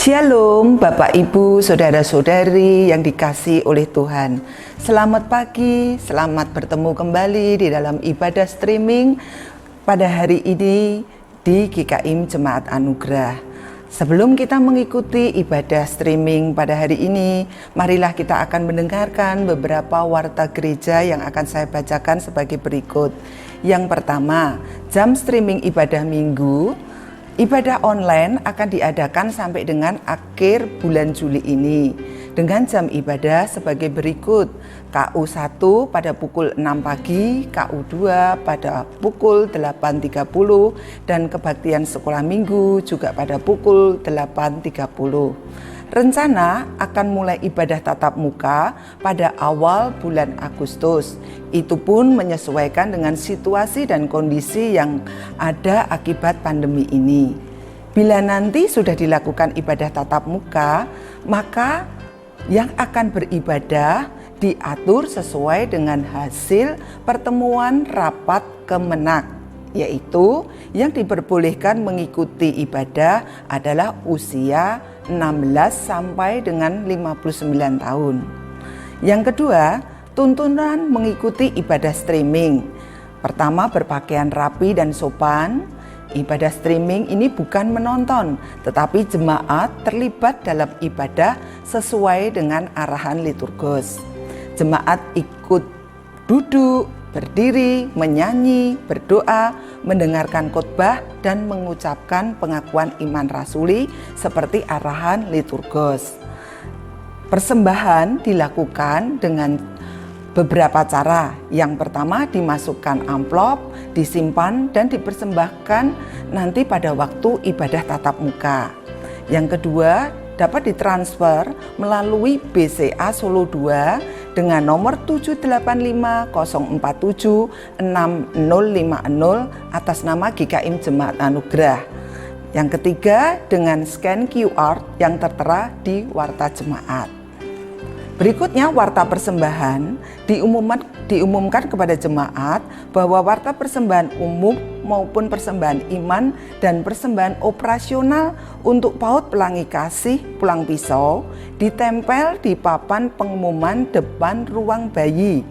Shalom Bapak Ibu, Saudara-saudari yang dikasihi oleh Tuhan. Selamat pagi, selamat bertemu kembali di dalam ibadah streaming pada hari ini di GKIM Jemaat Anugerah. Sebelum kita mengikuti ibadah streaming pada hari ini, marilah kita akan mendengarkan beberapa warta gereja yang akan saya bacakan sebagai berikut. Yang pertama, jam streaming ibadah minggu. Ibadah online akan diadakan sampai dengan akhir bulan Juli ini dengan jam ibadah sebagai berikut: KU1 pada pukul 6 pagi, KU2 pada pukul 8.30 dan kebaktian sekolah minggu juga pada pukul 8.30. Rencana akan mulai ibadah tatap muka pada awal bulan Agustus. Itu pun menyesuaikan dengan situasi dan kondisi yang ada akibat pandemi ini. Bila nanti sudah dilakukan ibadah tatap muka, maka yang akan beribadah diatur sesuai dengan hasil pertemuan rapat Kemenak, yaitu yang diperbolehkan mengikuti ibadah adalah usia 16 sampai dengan 59 tahun. Yang kedua, tuntunan mengikuti ibadah streaming. Pertama, berpakaian rapi dan sopan. Ibadah streaming ini bukan menonton, tetapi jemaat terlibat dalam ibadah sesuai dengan arahan liturgus. Jemaat ikut duduk, berdiri, menyanyi, berdoa, mendengarkan khotbah, dan mengucapkan pengakuan iman rasuli seperti arahan liturgus. Persembahan dilakukan dengan beberapa cara. Yang pertama, dimasukkan amplop, disimpan, dan dipersembahkan nanti pada waktu ibadah tatap muka. Yang kedua, dapat ditransfer melalui BCA Solo 2 dengan nomor 785-047-6050 atas nama GKIM Jemaat Anugerah. Yang ketiga, dengan scan QR yang tertera di warta jemaat. Berikutnya, warta persembahan diumumkan kepada jemaat bahwa warta persembahan umum maupun persembahan iman dan persembahan operasional untuk PAUD Pelangi Kasih Pulang Pisau ditempel di papan pengumuman depan ruang bayi.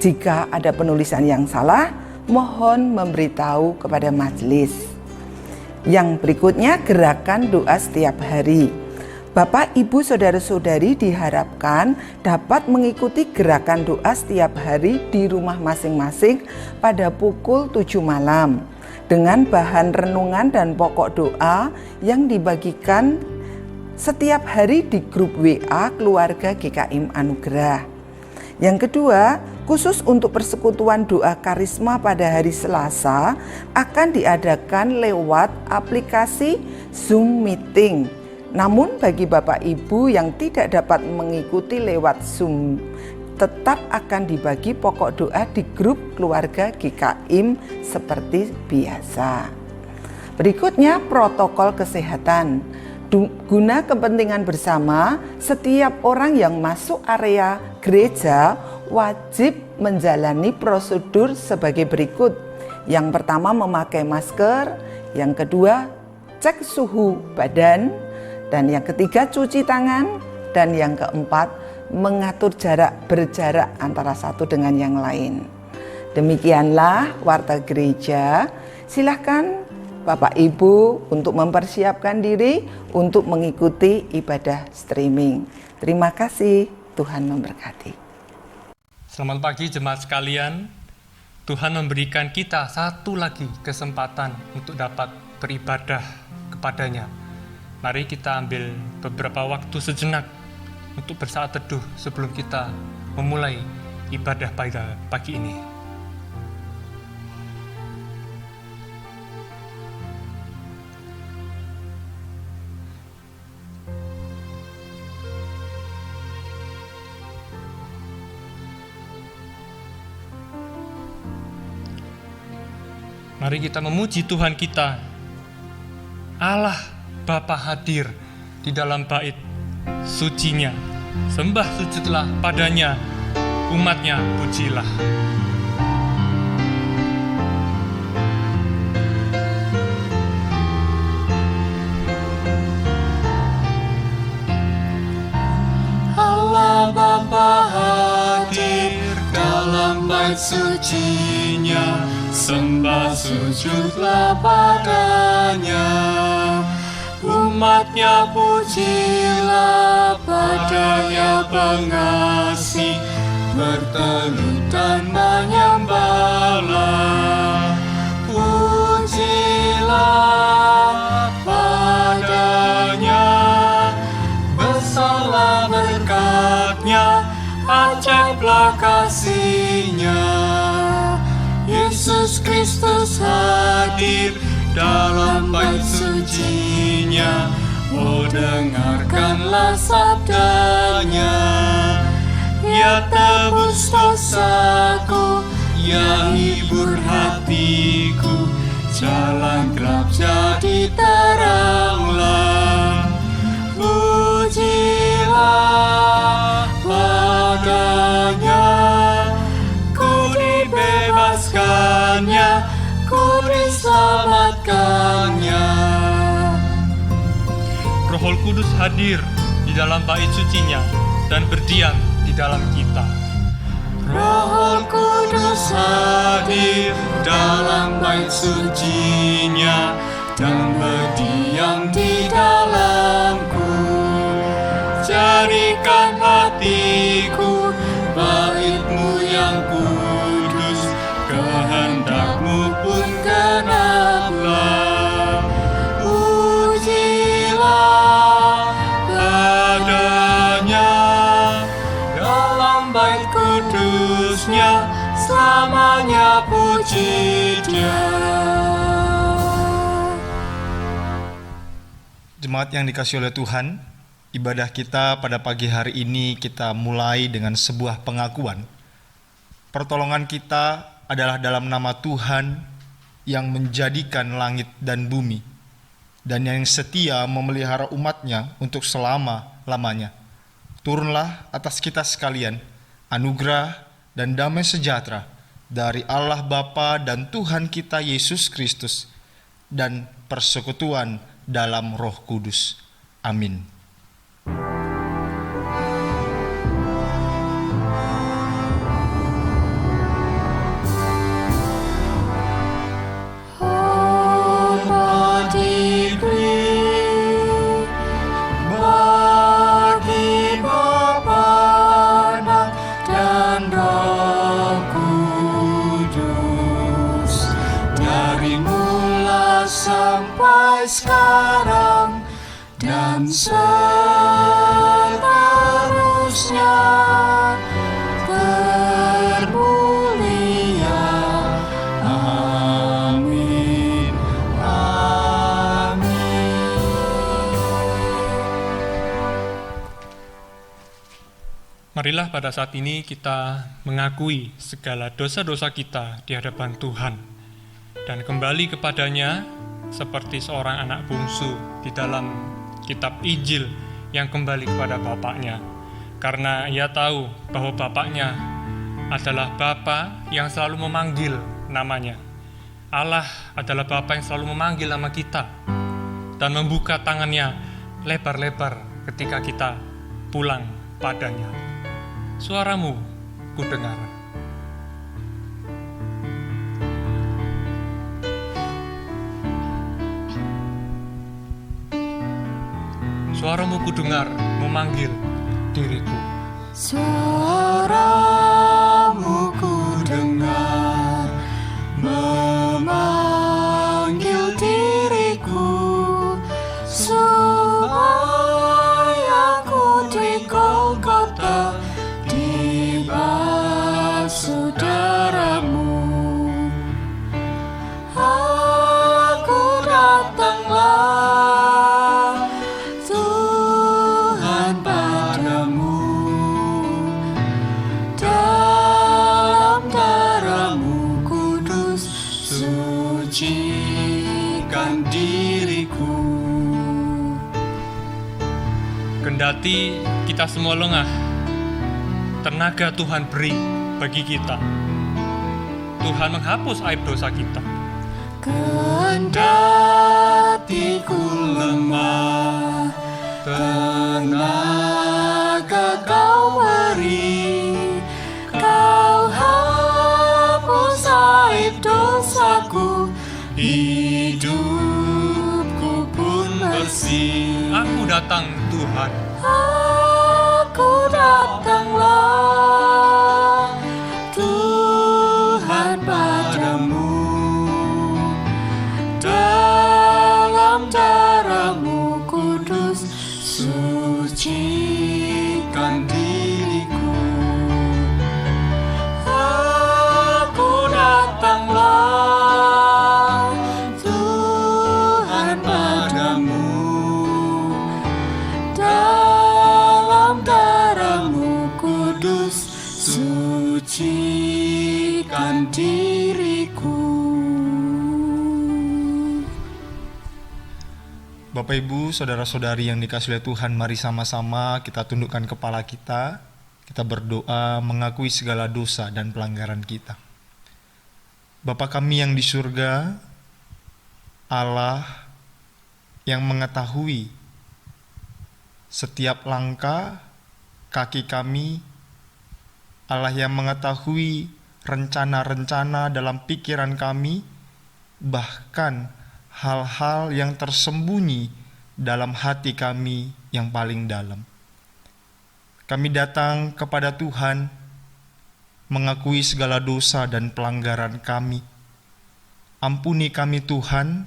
Jika ada penulisan yang salah, mohon memberitahu kepada majelis. Yang berikutnya, gerakan doa setiap hari. Bapak, Ibu, Saudara-saudari diharapkan dapat mengikuti gerakan doa setiap hari di rumah masing-masing pada pukul 7 malam dengan bahan renungan dan pokok doa yang dibagikan setiap hari di grup WA keluarga GKIM Anugerah. Yang kedua, khusus untuk persekutuan doa karisma pada hari Selasa akan diadakan lewat aplikasi Zoom Meeting. Namun bagi Bapak Ibu yang tidak dapat mengikuti lewat Zoom, tetap akan dibagi pokok doa di grup keluarga GKIM seperti biasa. Berikutnya, protokol kesehatan. Guna kepentingan bersama, setiap orang yang masuk area gereja wajib menjalani prosedur sebagai berikut. Yang pertama, memakai masker. Yang kedua, cek suhu badan. Dan yang ketiga, cuci tangan. Dan yang keempat, mengatur berjarak antara satu dengan yang lain. Demikianlah warta gereja. Silakan Bapak Ibu untuk mempersiapkan diri untuk mengikuti ibadah streaming. Terima kasih, Tuhan memberkati. Selamat pagi jemaat sekalian. Tuhan memberikan kita satu lagi kesempatan untuk dapat beribadah kepadanya. Mari kita ambil beberapa waktu sejenak untuk bersaat teduh sebelum kita memulai ibadah pada pagi ini. Mari kita memuji Tuhan kita. Allah Bapa hadir di dalam bait sucinya. Sembah sujudlah padanya, umatnya pujilah. bait sucinya, sembah sujudlah padanya. Umatnya pujilah padanya pengasih, bertelut dan menyembahlah. Pujilah padanya, besarlah berkat-Nya, ajaiblah kasih-Nya. Yesus Kristus hadir dalam bait suci-Nya, oh dengarkanlah sabda-Nya. Ya tebus dosaku, ya hibur hatiku, jalan gelap jadi teranglah. Pujilah padanya, ku dibebaskannya, ku diselamatkannya. Roh Kudus hadir di dalam bait suci-Nya dan berdiam di dalam kita. Roh Kudus hadir dalam bait suci-Nya dan berdiam di dalamku. Jadikan hatiku bait-Mu yang kudus, kehendak-Mu pun genaplah. Pujilah padanya, dalam bait kudus-Nya selamanya puji Dia. Jemaat yang dikasihi oleh Tuhan, ibadah kita pada pagi hari ini kita mulai dengan sebuah pengakuan. Pertolongan kita adalah dalam nama Tuhan yang menjadikan langit dan bumi, dan yang setia memelihara umat-Nya untuk selama-lamanya. Turunlah atas kita sekalian anugerah dan damai sejahtera dari Allah Bapa dan Tuhan kita Yesus Kristus, dan persekutuan dalam Roh Kudus. Amin. Sekarang dan seterusnya, termulia. Amin. Amin. Marilah pada saat ini kita mengakui segala dosa-dosa kita di hadapan Tuhan dan kembali kepadanya seperti seorang anak bungsu di dalam kitab Injil yang kembali kepada bapaknya, karena ia tahu bahwa bapaknya adalah Bapa yang selalu memanggil namanya. Allah adalah Bapa yang selalu memanggil nama kita dan membuka tangannya lebar-lebar ketika kita pulang padanya. Suaramu kudengar. Suaramu kudengar memanggil diriku. Suaramu kudengar memanggil diriku, supaya ku di Golgota dibasuh darah-Mu. Aku datanglah kendati kita semua lengah, tenaga Tuhan beri bagi kita. Tuhan menghapus aib dosa kita. Kendati ku lemah, tenaga Kau beri, Kau suci, aku datang Tuhan. Aku datanglah Tuhan padamu, dalam darah-Mu kudus sucikan diriku. Aku datanglah Tuhan padamu, dalam darah-Mu kudus sucikan diriku. Bapak Ibu, saudara-saudari yang dikasihi oleh Tuhan, mari sama-sama kita tundukkan kepala kita berdoa mengakui segala dosa dan pelanggaran kita. Bapa kami yang di surga, Allah yang mengetahui setiap langkah kaki kami, Allah yang mengetahui rencana-rencana dalam pikiran kami, bahkan hal-hal yang tersembunyi dalam hati kami yang paling dalam. Kami datang kepada Tuhan, mengakui segala dosa dan pelanggaran kami. Ampuni kami Tuhan,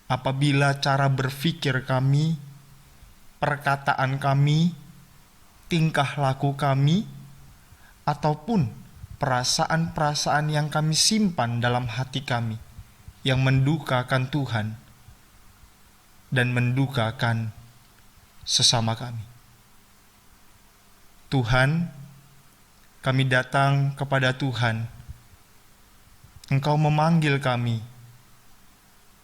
apabila cara berpikir kami, perkataan kami, tingkah laku kami, ataupun perasaan-perasaan yang kami simpan dalam hati kami, yang mendukakan Tuhan dan mendukakan sesama kami. Tuhan, kami datang kepada Tuhan. Engkau memanggil kami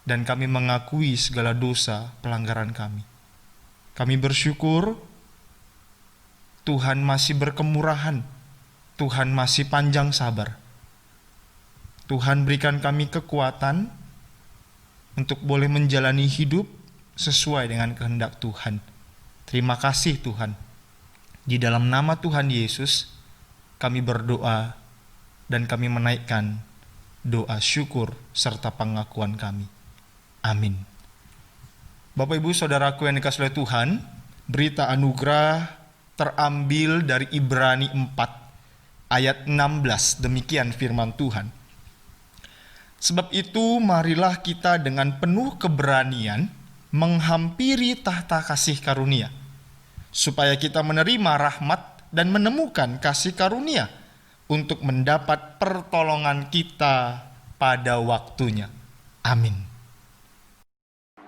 dan kami mengakui segala dosa pelanggaran kami. Kami bersyukur Tuhan masih berkemurahan, Tuhan masih panjang sabar. Tuhan berikan kami kekuatan untuk boleh menjalani hidup sesuai dengan kehendak Tuhan. Terima kasih Tuhan. Di dalam nama Tuhan Yesus, kami berdoa dan kami menaikkan doa syukur serta pengakuan kami. Amin. Bapak Ibu Saudaraku yang dikasihi oleh Tuhan, berita anugerah terambil dari Ibrani 4 ayat 16. Demikian firman Tuhan. Sebab itu marilah kita dengan penuh keberanian menghampiri tahta kasih karunia, supaya kita menerima rahmat dan menemukan kasih karunia untuk mendapat pertolongan kita pada waktunya. Amin.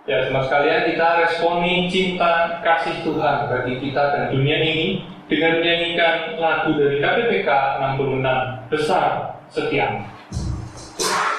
Ya, teman sekalian, kita responi cinta kasih Tuhan bagi kita dan dunia ini dengan menyanyikan lagu dari KPPK 66, Besar Setiamu. Besar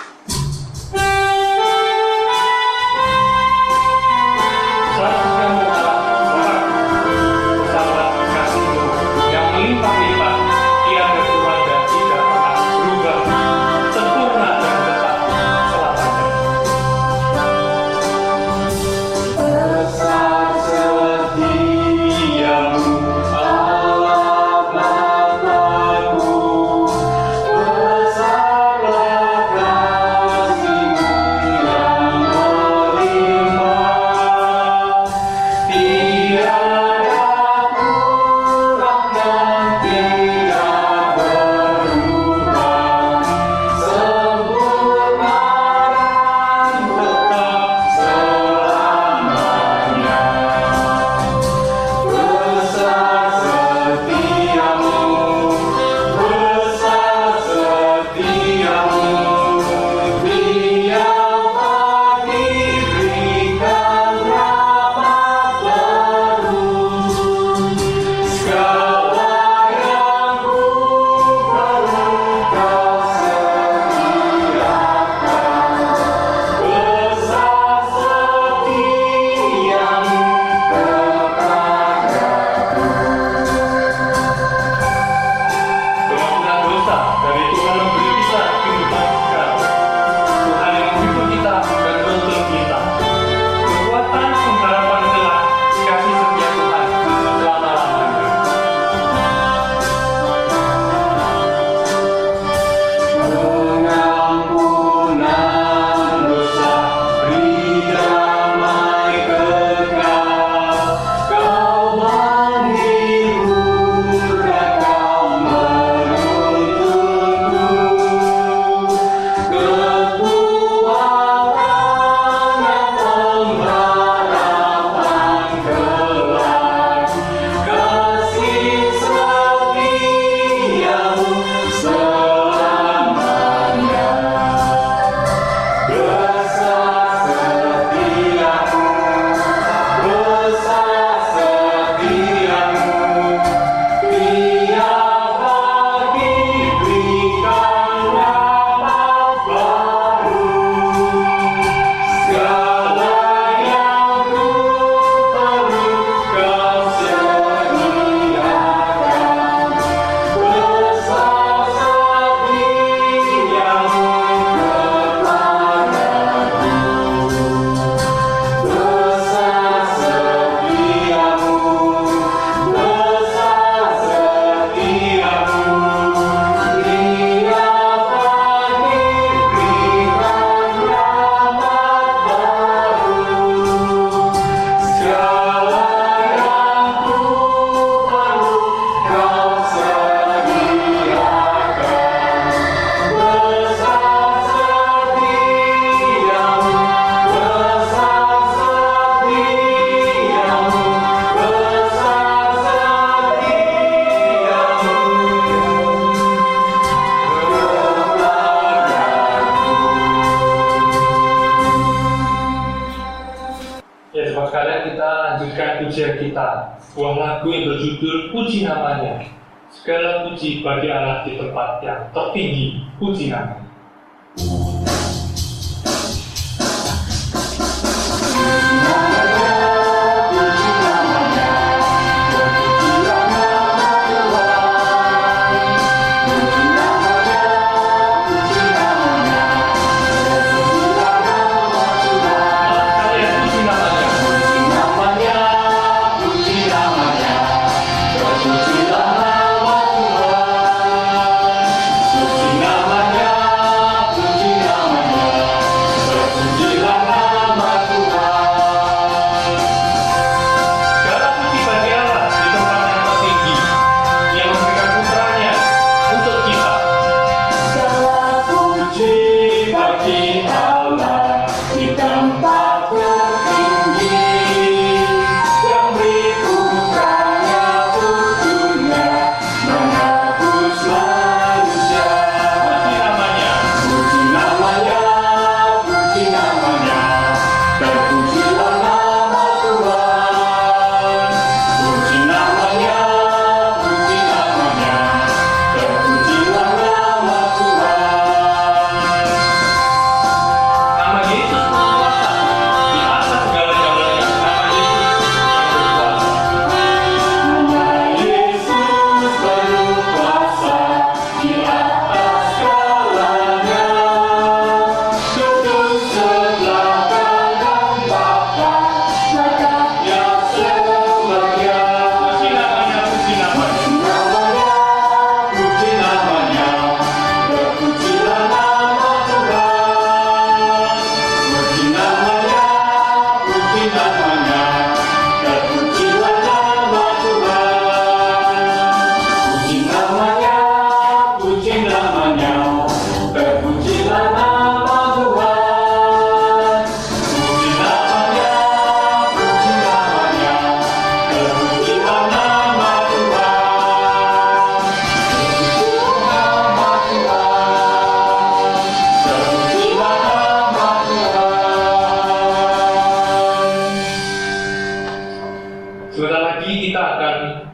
lanjutkan pujian kita, sebuah lagu yang berjudul Puji Namanya. Segala puji bagi Allah di tempat yang tertinggi, puji namanya.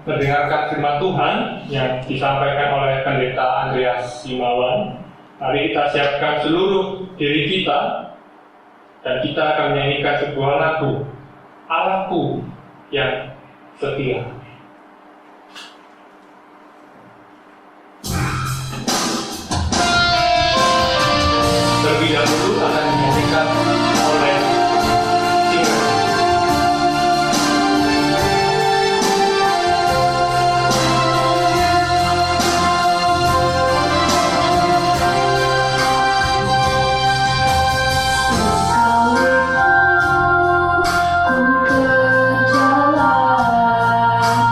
Mendengarkan firman Tuhan yang disampaikan oleh Pendeta Andreas Simawan. Mari kita siapkan seluruh diri kita dan kita akan menyanyikan sebuah lagu, Allahku yang setia. Terlebih dahulu akan dinyanyikan oleh singer. Ku berjalan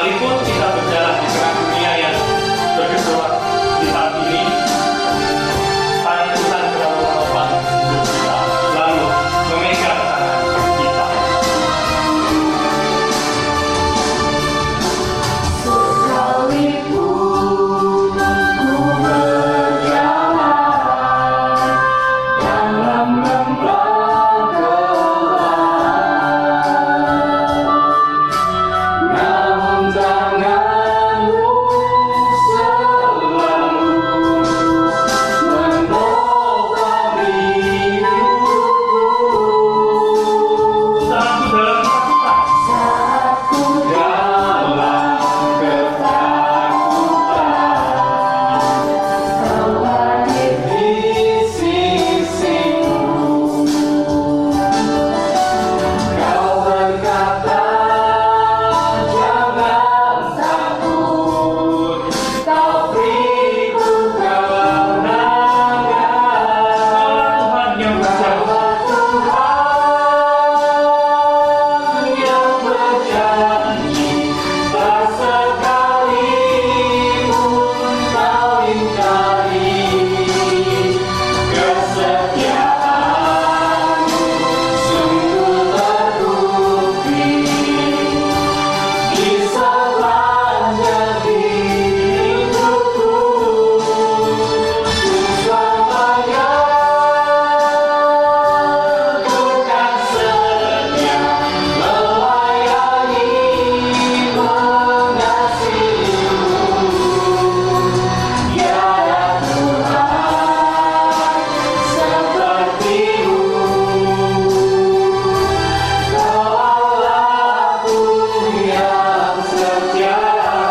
Sekalipun kita berjalan di tengah dunia yang bergejolak di saat ini, tangan Tuhan selalu menopang hidup kita, selalu memegang tangan kita. Sekalipun ku berjalan dalam lembah gelap, namun tangan-Mu selalu menopang hidupku. Saat ku dalam ketakutan, Kau hadir di sisiku. Kau berkata, jangan takut, Kau beriku kemenangan. Tuhan yang berjalan, Tuhan yang berjanji, tak sekalipun Kau ingkari kesetiaan-Mu, sungguh terbukti di sepanjang hidupku. Selamanya ku kan setia melayani, mengasihi-Mu. Tiada Tuhan seperti-Mu. Kau Allahku yang setia.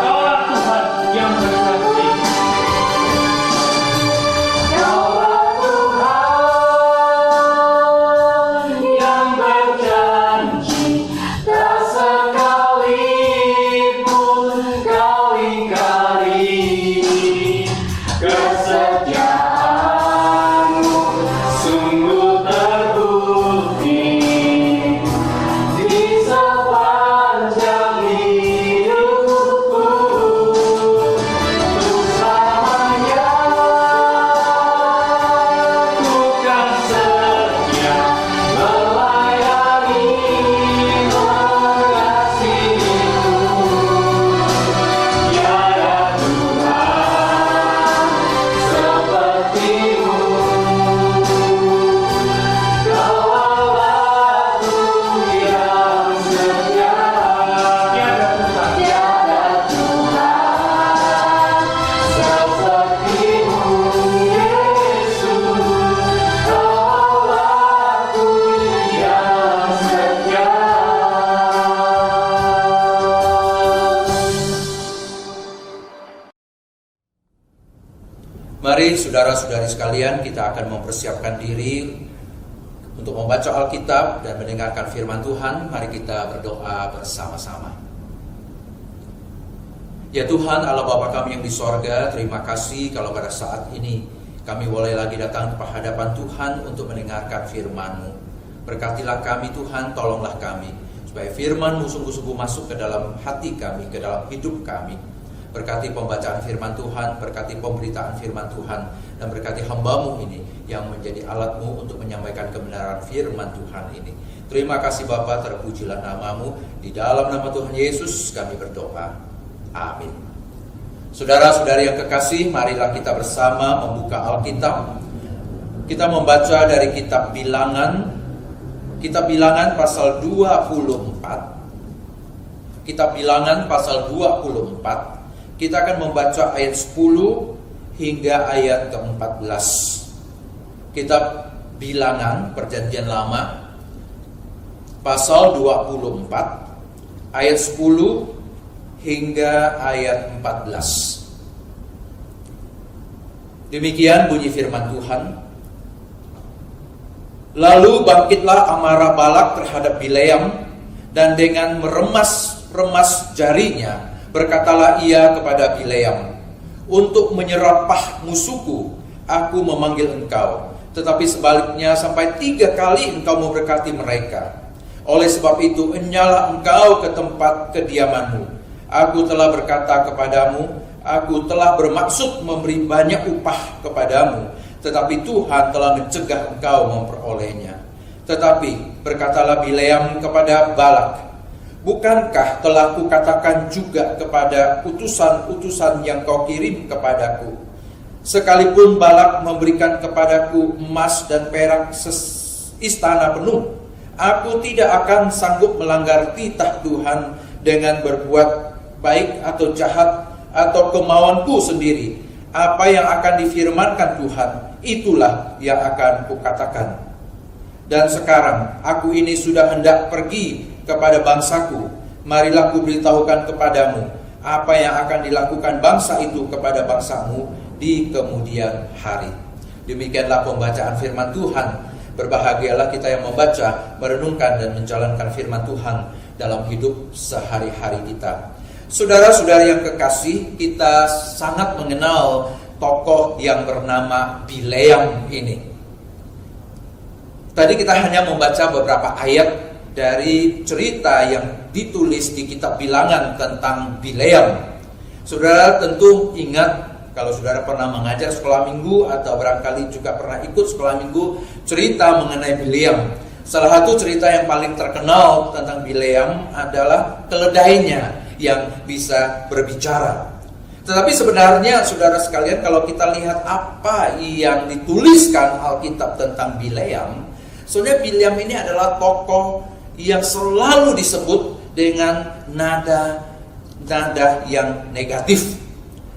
Kaulah Tuhan yang berjanji. Kaulah Tuhan yang berjanji, tak sekalipun Kau ingkari kesetiaan-Mu, sungguh terbukti di sepanjang hidupku. Untuk selamanya ku kan setia melayani, mengasihi-Mu. Tiada Tuhan seperti-Mu. Kau Allahku yang setia. Tiada Tuhan. Tiada Tuhan seperti-Mu, Yesus. Kau Allahku yang setia. Mari saudara-saudari sekalian, kita akan mempersiapkan diri untuk membaca Alkitab dan mendengarkan firman Tuhan. Mari kita berdoa bersama-sama. Ya Tuhan, Allah Bapa kami yang di sorga, terima kasih kalau pada saat ini kami boleh lagi datang ke hadapan Tuhan untuk mendengarkan firman-Mu. Berkatilah kami Tuhan, tolonglah kami, supaya firman-Mu sungguh-sungguh masuk ke dalam hati kami, ke dalam hidup kami. Berkati pembacaan firman Tuhan, berkati pemberitaan firman Tuhan, dan berkati hamba-Mu ini yang menjadi alat-Mu untuk menyampaikan kebenaran firman Tuhan ini. Terima kasih Bapa, terpujilah nama-Mu. Di dalam nama Tuhan Yesus kami berdoa. Amin. Saudara-saudari yang kekasih, marilah kita bersama membuka Alkitab. Kita membaca dari kitab Bilangan. Kitab Bilangan pasal 24. Kitab Bilangan pasal 24. Kita akan membaca ayat 10 hingga ayat ke-14. Kitab Bilangan Perjanjian Lama pasal 24 ayat 10 hingga ayat 14. Demikian bunyi firman Tuhan. Lalu bangkitlah amarah Balak terhadap Bileam, dan dengan meremas-remas jarinya berkatalah ia kepada Bileam, untuk menyerapah musuhku, aku memanggil engkau, tetapi sebaliknya sampai 3 kali engkau memberkati mereka. Oleh sebab itu, enyalah engkau ke tempat kediamanmu, Aku telah berkata kepadamu, aku telah bermaksud memberi banyak upah kepadamu, tetapi Tuhan telah mencegah engkau memperolehnya. Tetapi berkatalah Bileam kepada Balak, bukankah telah kukatakan juga kepada utusan-utusan yang kau kirim kepadaku, sekalipun Balak memberikan kepadaku emas dan perak istana penuh, aku tidak akan sanggup melanggar titah Tuhan dengan berbuat baik atau jahat atau kemauanku sendiri. Apa yang akan difirmankan Tuhan, itulah yang akan kukatakan. Dan sekarang aku ini sudah hendak pergi kepada bangsaku. Marilah kuberitahukan kepadamu apa yang akan dilakukan bangsa itu kepada bangsamu di kemudian hari. Demikianlah pembacaan firman Tuhan. Berbahagialah kita yang membaca, merenungkan dan menjalankan firman Tuhan dalam hidup sehari-hari kita. Saudara-saudara yang kekasih, kita sangat mengenal tokoh yang bernama Bileam ini. Tadi kita hanya membaca beberapa ayat dari cerita yang ditulis di kitab Bilangan tentang Bileam. Saudara tentu ingat, kalau saudara pernah mengajar sekolah minggu atau barangkali juga pernah ikut sekolah minggu, cerita mengenai Bileam. Salah satu cerita yang paling terkenal tentang Bileam adalah keledainya yang bisa berbicara. Tetapi sebenarnya saudara sekalian, kalau kita lihat apa yang dituliskan Alkitab tentang Bileam, sebenarnya Bileam ini adalah tokoh yang selalu disebut dengan nada yang negatif.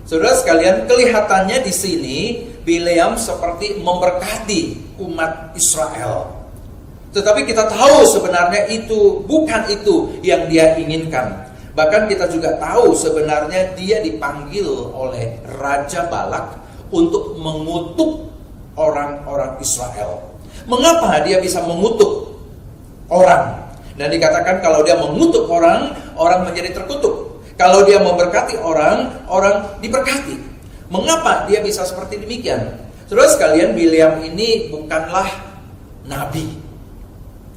Saudara sekalian, kelihatannya di sini Bileam seperti memberkati umat Israel. Tetapi kita tahu sebenarnya itu bukan itu yang dia inginkan. Bahkan kita juga tahu sebenarnya dia dipanggil oleh Raja Balak untuk mengutuk orang-orang Israel. Mengapa dia bisa mengutuk orang? Dan dikatakan kalau dia mengutuk orang, orang menjadi terkutuk. Kalau dia memberkati orang, orang diberkati. Mengapa dia bisa seperti demikian? Saudara sekalian, Bileam ini bukanlah nabi.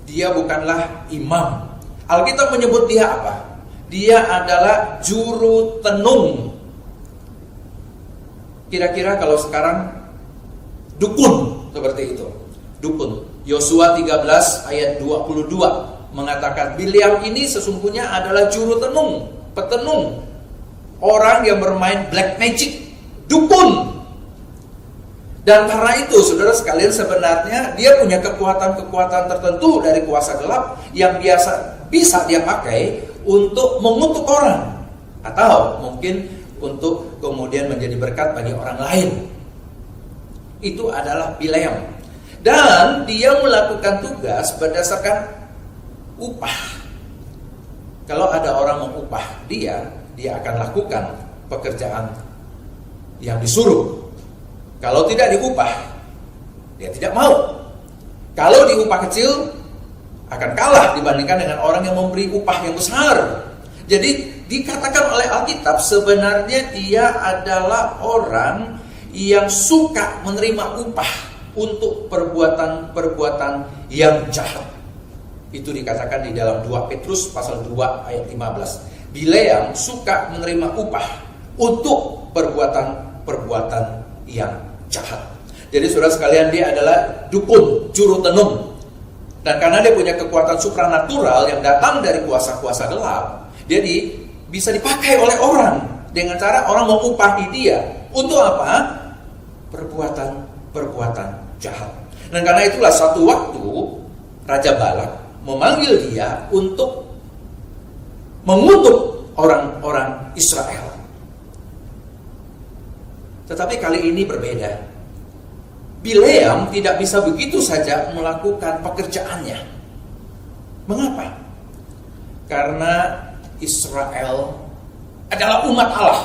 Dia bukanlah imam. Alkitab menyebut dia apa? Dia adalah juru tenung. Kira-kira kalau sekarang dukun seperti itu. Dukun. Yosua 13 ayat 22 mengatakan Bileam ini sesungguhnya adalah juru tenung, petenung, orang yang bermain black magic, dukun. Dan karena itu saudara sekalian, sebenarnya dia punya kekuatan-kekuatan tertentu dari kuasa gelap yang bisa dia pakai untuk mengutuk orang, atau mungkin untuk kemudian menjadi berkat bagi orang lain. Itu adalah Bileam. Dan dia melakukan tugas berdasarkan upah. Kalau ada orang mengupah dia akan lakukan pekerjaan yang disuruh. Kalau tidak diupah, dia tidak mau. Kalau diupah kecil, akan kalah dibandingkan dengan orang yang memberi upah yang besar. Jadi dikatakan oleh Alkitab sebenarnya dia adalah orang yang suka menerima upah untuk perbuatan-perbuatan yang jahat. Itu dikatakan di dalam 2 Petrus pasal 2 ayat 15. Bileam suka menerima upah untuk perbuatan-perbuatan yang jahat. Jadi saudara sekalian, dia adalah dukun, juru tenung. Dan karena dia punya kekuatan supranatural yang datang dari kuasa-kuasa gelap, dia bisa dipakai oleh orang dengan cara orang mengupahi dia. Untuk apa? Perbuatan jahat. Dan karena itulah satu waktu Raja Balak memanggil dia untuk mengutuk orang-orang Israel. Tetapi kali ini berbeda. Bileam tidak bisa begitu saja melakukan pekerjaannya. Mengapa? Karena Israel adalah umat Allah.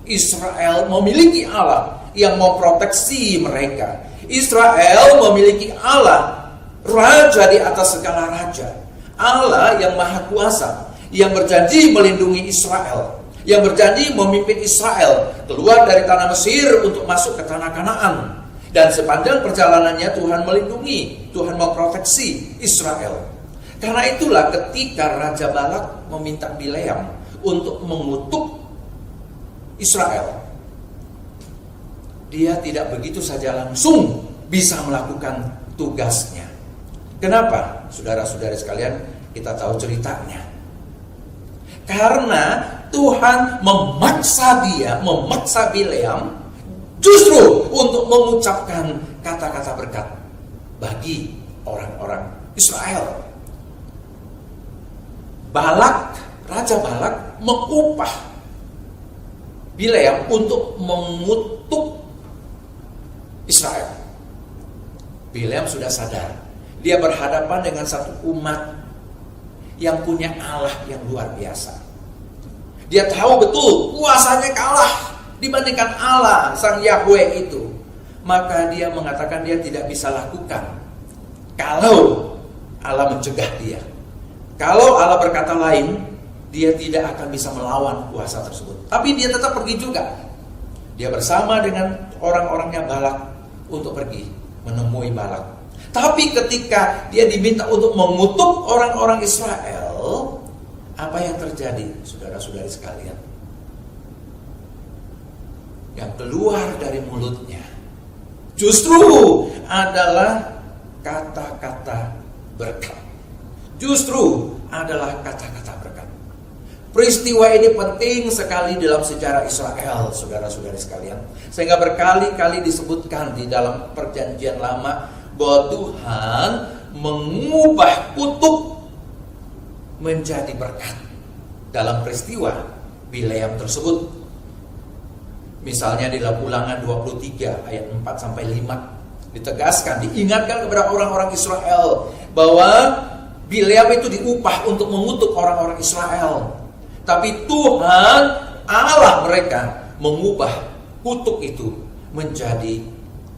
Israel memiliki Allah yang memproteksi mereka. Israel memiliki Allah, Raja di atas segala raja. Allah yang maha kuasa, yang berjanji melindungi Israel, yang berjanji memimpin Israel keluar dari tanah Mesir untuk masuk ke tanah Kanaan. Dan sepanjang perjalanannya Tuhan melindungi, Tuhan memproteksi Israel. Karena itulah ketika Raja Balak meminta Bileam untuk mengutuk Israel, dia tidak begitu saja langsung bisa melakukan tugasnya. Kenapa? Saudara-saudari sekalian, kita tahu ceritanya. Karena Tuhan memaksa Bileam justru untuk mengucapkan kata-kata berkat bagi orang-orang Israel. Raja Balak mengupah Bileam untuk mengutuk Israel. Bileam sudah sadar, dia berhadapan dengan satu umat yang punya Allah yang luar biasa. Dia tahu betul kuasanya kalah dibandingkan Allah, sang Yahweh itu. Maka dia mengatakan dia tidak bisa lakukan kalau Allah mencegah dia. Kalau Allah berkata lain, dia tidak akan bisa melawan kuasa tersebut. Tapi dia tetap pergi juga. Dia bersama dengan orang-orangnya Balak untuk pergi menemui Balak. Tapi ketika dia diminta untuk mengutuk orang-orang Israel, apa yang terjadi, saudara-saudari sekalian? Yang keluar dari mulutnya justru adalah kata-kata berkat. Justru adalah kata-kata berkat. Peristiwa ini penting sekali dalam sejarah Israel, saudara-saudari sekalian. Sehingga berkali-kali disebutkan di dalam Perjanjian Lama bahwa Tuhan mengubah kutuk menjadi berkat dalam peristiwa Bileam tersebut. Misalnya di dalam Ulangan 23 ayat 4 sampai 5 ditegaskan, diingatkan kepada orang-orang Israel bahwa Bileam itu diupah untuk mengutuk orang-orang Israel. Tapi Tuhan Allah mereka mengubah kutuk itu menjadi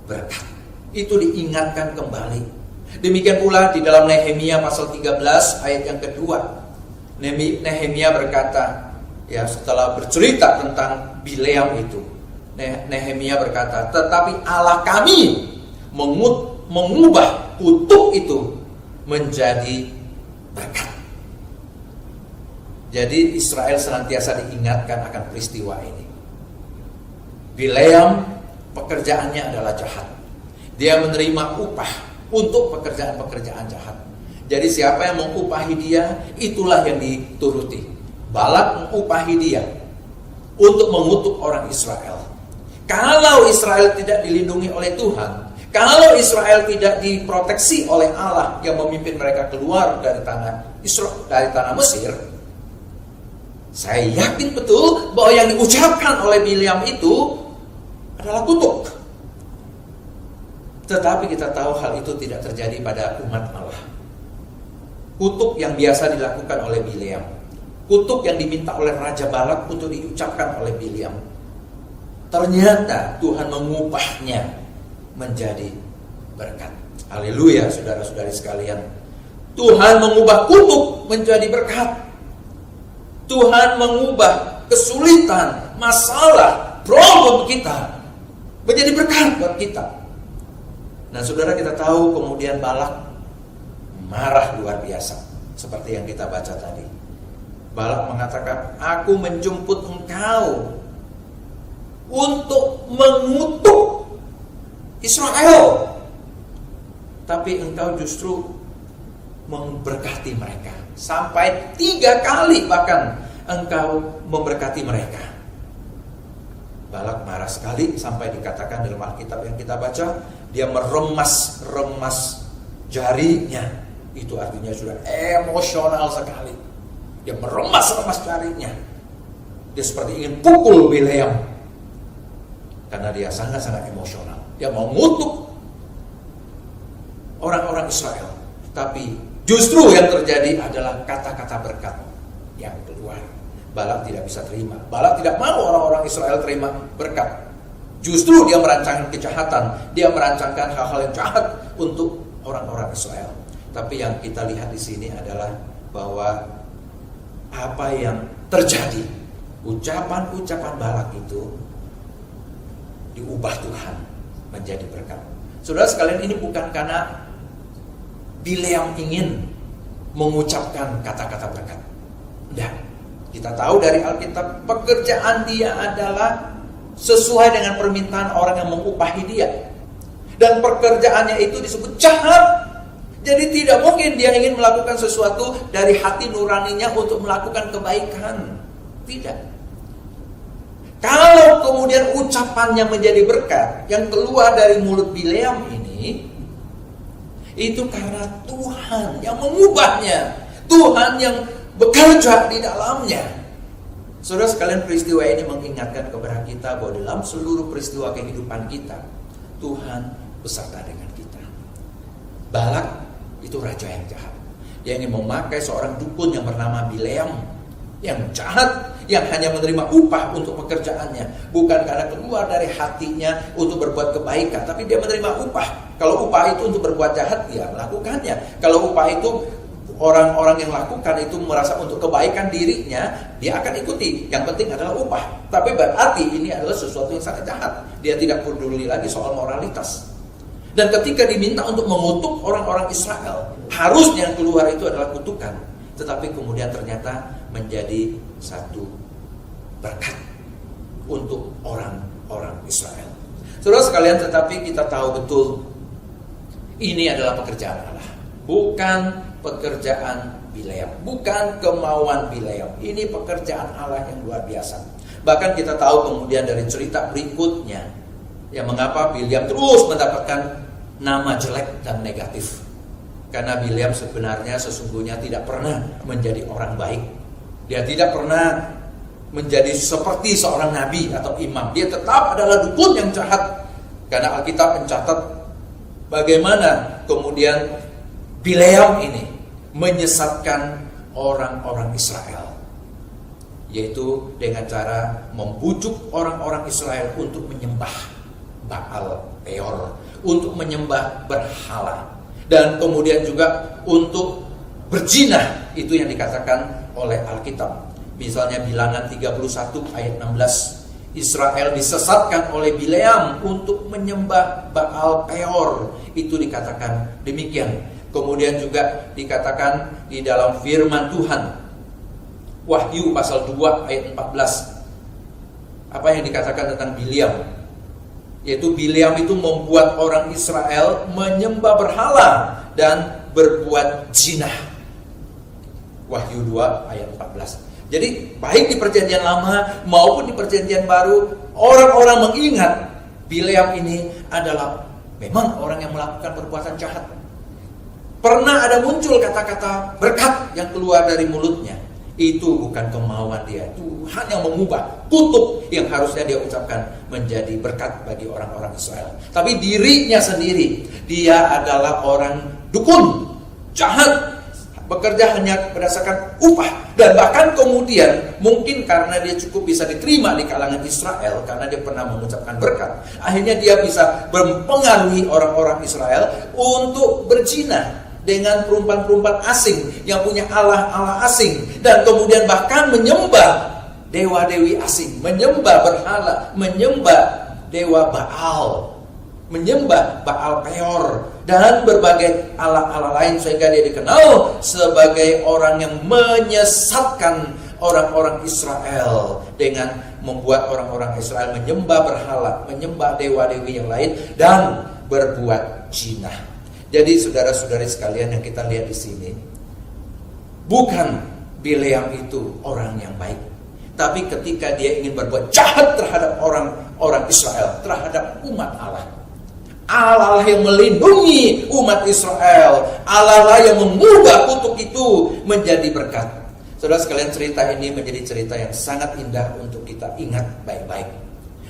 berkat. Itu diingatkan kembali. Demikian pula di dalam Nehemia pasal 13 ayat yang kedua. Nehemia berkata, ya, setelah bercerita tentang Bileam itu, Nehemia berkata, tetapi Allah kami mengubah kutuk itu menjadi berkat. Jadi Israel senantiasa diingatkan akan peristiwa ini. Bileam pekerjaannya adalah jahat. Dia menerima upah untuk pekerjaan-pekerjaan jahat. Jadi siapa yang mengupahi dia, itulah yang dituruti. Balak mengupahi dia untuk mengutuk orang Israel. Kalau Israel tidak dilindungi oleh Tuhan, kalau Israel tidak diproteksi oleh Allah yang memimpin mereka keluar dari tanah Mesir, saya yakin betul bahwa yang diucapkan oleh Bileam itu adalah kutuk. Tetapi kita tahu hal itu tidak terjadi pada umat Allah. Kutuk yang biasa dilakukan oleh Bileam, kutuk yang diminta oleh Raja Balak untuk diucapkan oleh Bileam, ternyata Tuhan mengubahnya menjadi berkat. Haleluya, saudara-saudari sekalian. Tuhan mengubah kutuk menjadi berkat. Tuhan mengubah kesulitan, masalah, problem kita menjadi berkat buat kita. Nah, saudara, kita tahu kemudian Balak marah luar biasa, seperti yang kita baca tadi. Balak mengatakan, aku menjemput engkau untuk mengutuk Israel, tapi engkau justru memberkati mereka. Sampai 3 kali bahkan engkau memberkati mereka. Balak marah sekali sampai dikatakan dalam Alkitab yang kita baca, dia meremas jarinya. Itu artinya sudah emosional sekali. Dia meremas jarinya. Dia seperti ingin pukul Bileam, karena dia sangat-sangat emosional. Dia mau mengutuk orang-orang Israel, tapi justru yang terjadi adalah kata-kata berkat yang keluar. Balak tidak bisa terima. Balak tidak mau orang-orang Israel terima berkat. Justru dia merancangkan kejahatan. Dia merancangkan hal-hal yang jahat untuk orang-orang Israel. Tapi yang kita lihat di sini adalah bahwa apa yang terjadi, ucapan-ucapan Balak itu diubah Tuhan menjadi berkat. Saudara sekalian, ini bukan karena Bileam ingin mengucapkan kata-kata berkat. Tidak. Kita tahu dari Alkitab, pekerjaan dia adalah sesuai dengan permintaan orang yang mengupahi dia. Dan pekerjaannya itu disebut jahat. Jadi tidak mungkin dia ingin melakukan sesuatu dari hati nuraninya untuk melakukan kebaikan. Tidak. Kalau kemudian ucapannya menjadi berkat yang keluar dari mulut Bileam ini, itu karena Tuhan yang mengubahnya. Tuhan yang bekerja di dalamnya. Saudara sekalian, peristiwa ini mengingatkan kepada kita bahwa dalam seluruh peristiwa kehidupan kita, Tuhan beserta dengan kita. Balak itu raja yang jahat. Dia ingin memakai seorang dukun yang bernama Bileam, yang jahat, yang hanya menerima upah untuk pekerjaannya. Bukan karena keluar dari hatinya untuk berbuat kebaikan, tapi dia menerima upah. Kalau upah itu untuk berbuat jahat, dia melakukannya. Kalau upah itu orang-orang yang lakukan itu merasa untuk kebaikan dirinya, dia akan ikuti. Yang penting adalah upah. Tapi berarti ini adalah sesuatu yang sangat jahat. Dia tidak peduli lagi soal moralitas. Dan ketika diminta untuk mengutuk orang-orang Israel, harusnya yang keluar itu adalah kutukan. Tetapi kemudian ternyata menjadi satu berkat untuk orang-orang Israel. Saudara sekalian, tetapi kita tahu betul ini adalah pekerjaan Allah, bukan pekerjaan Bileam, bukan kemauan Bileam. Ini pekerjaan Allah yang luar biasa. Bahkan kita tahu kemudian dari cerita berikutnya, ya mengapa Bileam terus mendapatkan nama jelek dan negatif. Karena Bileam sebenarnya sesungguhnya tidak pernah menjadi orang baik. Dia tidak pernah menjadi seperti seorang nabi atau imam. Dia tetap adalah dukun yang jahat. Karena Alkitab mencatat bagaimana kemudian Bileam ini menyesatkan orang-orang Israel, yaitu dengan cara membujuk orang-orang Israel untuk menyembah Baal Peor, untuk menyembah berhala, dan kemudian juga untuk berzina. Itu yang dikatakan oleh Alkitab. Misalnya Bilangan 31 ayat 16, Israel disesatkan oleh Bileam untuk menyembah Baal Peor. Itu dikatakan demikian. Kemudian juga dikatakan di dalam firman Tuhan, Wahyu pasal 2 ayat 14. Apa yang dikatakan tentang Bileam? Yaitu Bileam itu membuat orang Israel menyembah berhala dan berbuat zina. Wahyu 2 ayat 14. Jadi baik di perjanjian lama maupun di perjanjian baru, orang-orang mengingat Bileam ini adalah memang orang yang melakukan perbuatan jahat. Pernah ada muncul kata-kata berkat yang keluar dari mulutnya. Itu bukan kemauan dia. Tuhan yang mengubah kutuk yang harusnya dia ucapkan menjadi berkat bagi orang-orang Israel. Tapi dirinya sendiri, dia adalah orang dukun, jahat, bekerja hanya berdasarkan upah. Dan bahkan kemudian mungkin karena dia cukup bisa diterima di kalangan Israel, karena dia pernah mengucapkan berkat, akhirnya dia bisa mempengaruhi orang-orang Israel untuk berzina dengan perempuan-perempuan asing yang punya Allah-Allah asing, dan kemudian bahkan menyembah dewa-dewi asing, menyembah berhala, menyembah dewa Baal, menyembah Baal Peor dan berbagai Allah-Allah lain, sehingga dia dikenal sebagai orang yang menyesatkan orang-orang Israel dengan membuat orang-orang Israel menyembah berhala, menyembah dewa-dewi yang lain dan berbuat zina. Jadi saudara-saudari sekalian yang kita lihat di sini, bukan Bileam itu orang yang baik, tapi ketika dia ingin berbuat jahat terhadap orang-orang Israel, terhadap umat Allah, Allah yang melindungi umat Israel, Allah yang mengubah kutuk itu menjadi berkat. Saudara sekalian, cerita ini menjadi cerita yang sangat indah untuk kita ingat baik-baik,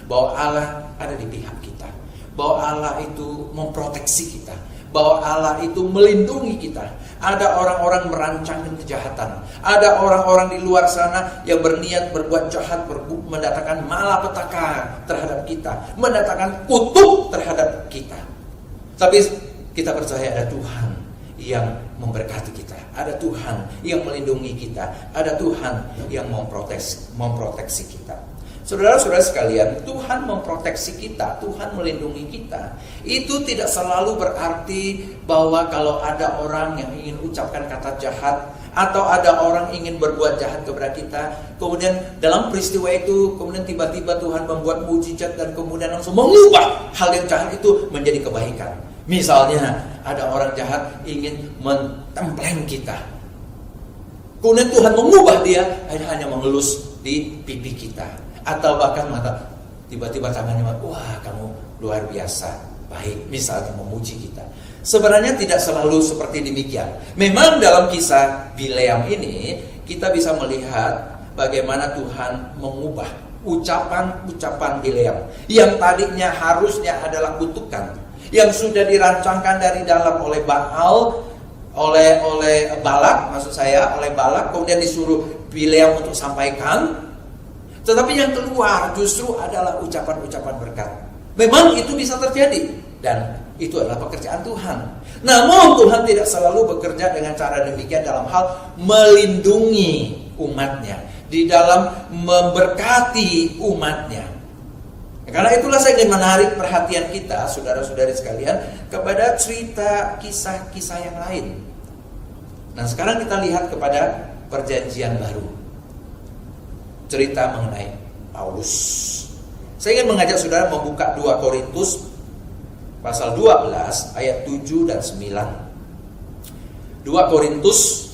bahwa Allah ada di pihak kita, bahwa Allah itu memproteksi kita, bahwa Allah itu melindungi kita. Ada orang-orang merancangkan kejahatan, ada orang-orang di luar sana yang berniat berbuat jahat, mendatangkan malapetaka terhadap kita, mendatangkan kutuk terhadap kita. Tapi kita percaya ada Tuhan yang memberkati kita, ada Tuhan yang melindungi kita, ada Tuhan yang memproteksi kita. Saudara-saudara sekalian, Tuhan memproteksi kita, Tuhan melindungi kita. Itu tidak selalu berarti bahwa kalau ada orang yang ingin ucapkan kata jahat atau ada orang ingin berbuat jahat kepada kita, kemudian dalam peristiwa itu kemudian tiba-tiba Tuhan membuat mujizat dan kemudian langsung mengubah hal yang jahat itu menjadi kebaikan. Misalnya ada orang jahat ingin mentempleng kita, kemudian Tuhan mengubah dia hanya mengelus di pipi kita, atau bahkan mata tiba-tiba tangannya, wah kamu luar biasa baik, misalnya memuji kita. Sebenarnya tidak selalu seperti demikian. Memang dalam kisah Bileam ini kita bisa melihat bagaimana Tuhan mengubah ucapan-ucapan Bileam yang tadinya harusnya adalah kutukan, yang sudah dirancangkan dari dalam oleh Baal, oleh Balak, oleh Balak, kemudian disuruh Bileam untuk sampaikan. Tetapi yang keluar justru adalah ucapan-ucapan berkat. Memang itu bisa terjadi dan itu adalah pekerjaan Tuhan. Namun Tuhan tidak selalu bekerja dengan cara demikian dalam hal melindungi umatnya, di dalam memberkati umatnya. Karena itulah saya ingin menarik perhatian kita, saudara-saudari sekalian, kepada cerita kisah-kisah yang lain. Nah sekarang kita lihat kepada perjanjian baru, cerita mengenai Paulus. Saya ingin mengajak saudara membuka 2 Korintus pasal 12 ayat 7 dan 9. 2 Korintus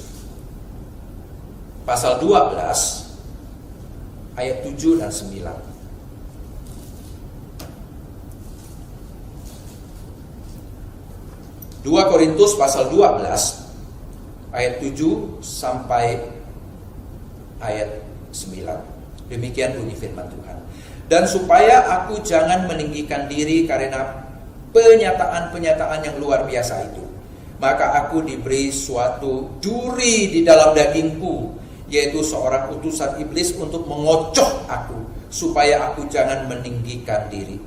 pasal 12 ayat 7 dan 9. 2 Korintus pasal 12 ayat 7 sampai ayat 9. Demikian bunyi firman Tuhan. Dan supaya aku jangan meninggikan diri karena penyataan-penyataan yang luar biasa itu, maka aku diberi suatu duri di dalam dagingku, yaitu seorang utusan iblis untuk mengocoh aku, supaya aku jangan meninggikan diri.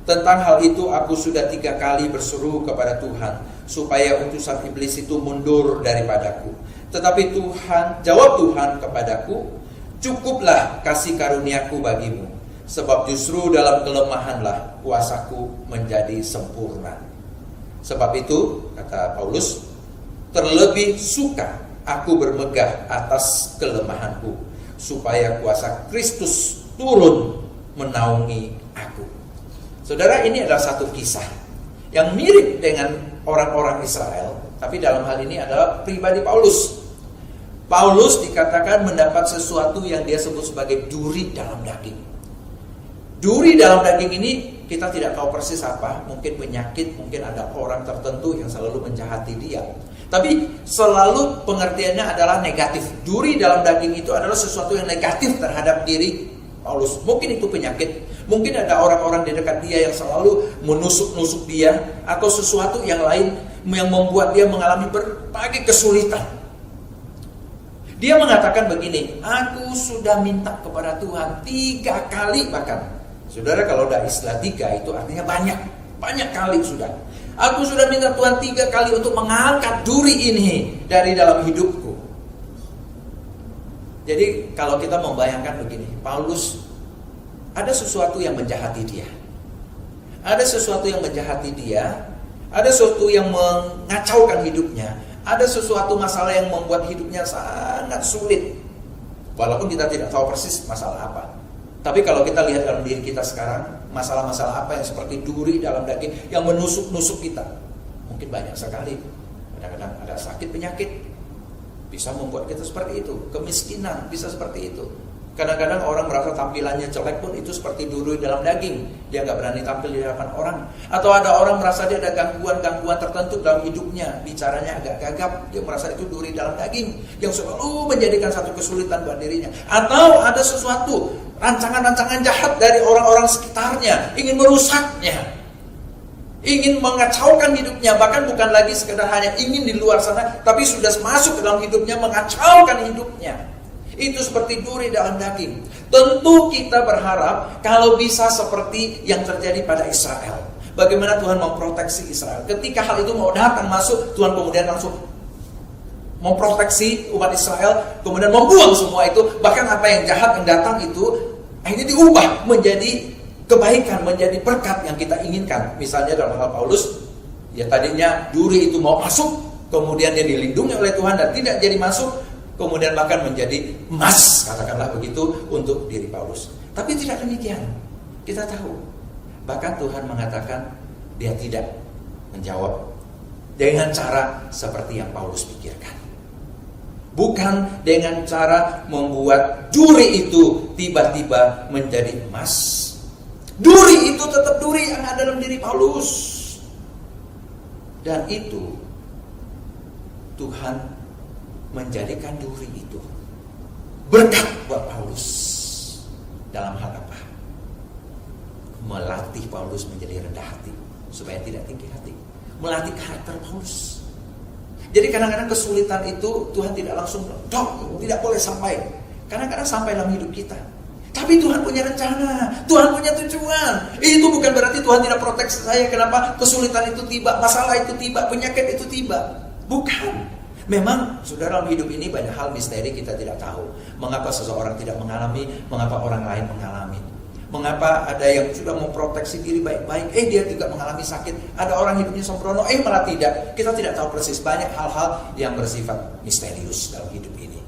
Tentang hal itu aku sudah 3 kali berseru kepada Tuhan, supaya utusan iblis itu mundur daripadaku. Tetapi jawab Tuhan kepadaku, cukuplah kasih karuniaku bagimu, sebab justru dalam kelemahanlah kuasaku menjadi sempurna. Sebab itu, kata Paulus, terlebih suka aku bermegah atas kelemahanku, supaya kuasa Kristus turun menaungi aku. Saudara, ini adalah satu kisah yang mirip dengan orang-orang Israel, tapi dalam hal ini adalah pribadi Paulus. Paulus dikatakan mendapat sesuatu yang dia sebut sebagai duri dalam daging. Duri dalam daging ini kita tidak tahu persis apa, mungkin penyakit, mungkin ada orang tertentu yang selalu menjahati dia. Tapi selalu pengertiannya adalah negatif. Duri dalam daging itu adalah sesuatu yang negatif terhadap diri Paulus. Mungkin itu penyakit, mungkin ada orang-orang di dekat dia yang selalu menusuk-nusuk dia, atau sesuatu yang lain yang membuat dia mengalami berbagai kesulitan. Dia mengatakan begini, aku sudah minta kepada Tuhan 3 kali bahkan. Saudara, kalau udah istilah 3 itu artinya banyak kali sudah. Aku sudah minta Tuhan 3 kali untuk mengangkat duri ini dari dalam hidupku. Jadi kalau kita membayangkan begini, Paulus ada sesuatu yang menjahati dia. Ada sesuatu yang menjahati dia, ada sesuatu yang mengacaukan hidupnya, ada sesuatu masalah yang membuat hidupnya sangat sulit. Walaupun kita tidak tahu persis masalah apa. Tapi kalau kita lihat dalam diri kita sekarang, masalah-masalah apa yang seperti duri dalam daging yang menusuk-nusuk kita, mungkin banyak sekali. Kadang-kadang ada sakit penyakit, bisa membuat kita seperti itu. Kemiskinan bisa seperti itu. Kadang-kadang orang merasa tampilannya jelek pun itu seperti duri dalam daging. Dia gak berani tampil di hadapan orang. Atau ada orang merasa dia ada gangguan-gangguan tertentu dalam hidupnya, bicaranya agak gagap, dia merasa itu duri dalam daging yang selalu menjadikan satu kesulitan buat dirinya. Atau ada sesuatu rancangan-rancangan jahat dari orang-orang sekitarnya, ingin merusaknya, ingin mengacaukan hidupnya. Bahkan bukan lagi sekedar hanya ingin di luar sana, tapi sudah masuk ke dalam hidupnya, mengacaukan hidupnya. Itu seperti duri dalam daging. Tentu kita berharap kalau bisa seperti yang terjadi pada Israel. Bagaimana Tuhan memproteksi Israel. Ketika hal itu mau datang masuk, Tuhan kemudian langsung memproteksi umat Israel, kemudian membuang semua itu. Bahkan apa yang jahat yang datang itu akhirnya diubah menjadi kebaikan, menjadi berkat yang kita inginkan. Misalnya dalam hal Paulus, ya tadinya duri itu mau masuk, kemudian dia dilindungi oleh Tuhan dan tidak jadi masuk. kemudian bahkan menjadi emas, katakanlah begitu, untuk diri Paulus. Tapi tidak demikian. Kita tahu, bahkan Tuhan mengatakan dia tidak menjawab dengan cara seperti yang Paulus pikirkan. Bukan dengan cara membuat duri itu tiba-tiba menjadi emas. Duri itu tetap duri yang ada dalam diri Paulus. Dan itu Tuhan menjadikan duri itu berkat buat Paulus. Dalam hal apa? Melatih Paulus menjadi rendah hati supaya tidak tinggi hati. Melatih karakter Paulus. Jadi kadang-kadang kesulitan itu Tuhan tidak langsung tidak boleh sampai. Kadang-kadang sampai dalam hidup kita. Tapi Tuhan punya rencana, Tuhan punya tujuan. Itu bukan berarti Tuhan tidak proteksi saya. Kenapa kesulitan itu tiba, masalah itu tiba, penyakit itu tiba. Bukan. Memang saudara, dalam hidup ini banyak hal misteri kita tidak tahu. Mengapa seseorang tidak mengalami, mengapa orang lain mengalami. Mengapa ada yang sudah memproteksi diri baik-baik, dia juga mengalami sakit. Ada orang hidupnya sembrono, malah tidak. Kita tidak tahu persis, banyak hal-hal yang bersifat misterius dalam hidup ini.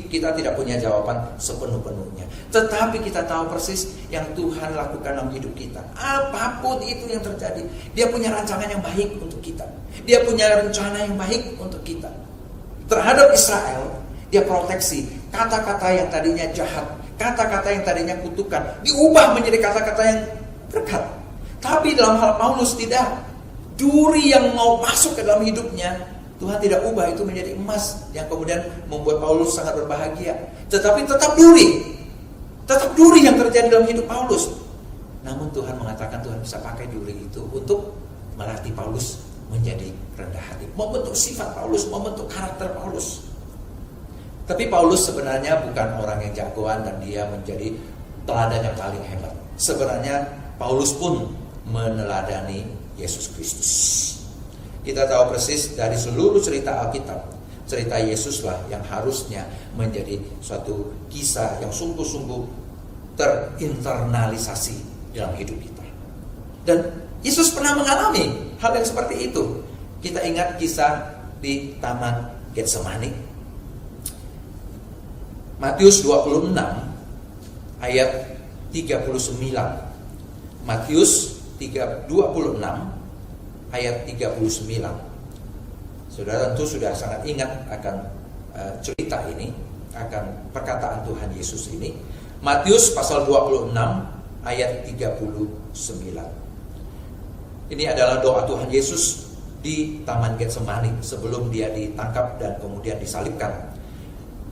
Kita tidak punya jawaban sepenuh-penuhnya. Tetapi kita tahu persis yang Tuhan lakukan dalam hidup kita. Apapun itu yang terjadi, dia punya rancangan yang baik untuk kita. Dia punya rencana yang baik untuk kita. Terhadap Israel, dia proteksi kata-kata yang tadinya jahat, kata-kata yang tadinya kutukan, diubah menjadi kata-kata yang berkat. Tapi dalam hal Paulus tidak. Duri yang mau masuk ke dalam hidupnya, Tuhan tidak ubah itu menjadi emas yang kemudian membuat Paulus sangat berbahagia. Tetapi tetap duri. Tetap duri yang terjadi dalam hidup Paulus. Namun Tuhan mengatakan Tuhan bisa pakai duri itu untuk melatih Paulus menjadi rendah hati, membentuk sifat Paulus, membentuk karakter Paulus. Tapi Paulus sebenarnya bukan orang yang jagoan dan dia menjadi teladan yang paling hebat. Sebenarnya Paulus pun meneladani Yesus Kristus. Kita tahu persis dari seluruh cerita Alkitab, cerita Yesuslah yang harusnya menjadi suatu kisah yang sungguh-sungguh terinternalisasi dalam hidup kita. Dan Yesus pernah mengalami hal yang seperti itu. Kita ingat kisah di Taman Getsemani. Matius 26 ayat 39. Matius 26 ayat 39. Saudara tentu sudah sangat ingat akan cerita ini, akan perkataan Tuhan Yesus ini. Matius pasal 26 ayat 39. Ini adalah doa Tuhan Yesus di Taman Getsemani sebelum dia ditangkap dan kemudian disalibkan.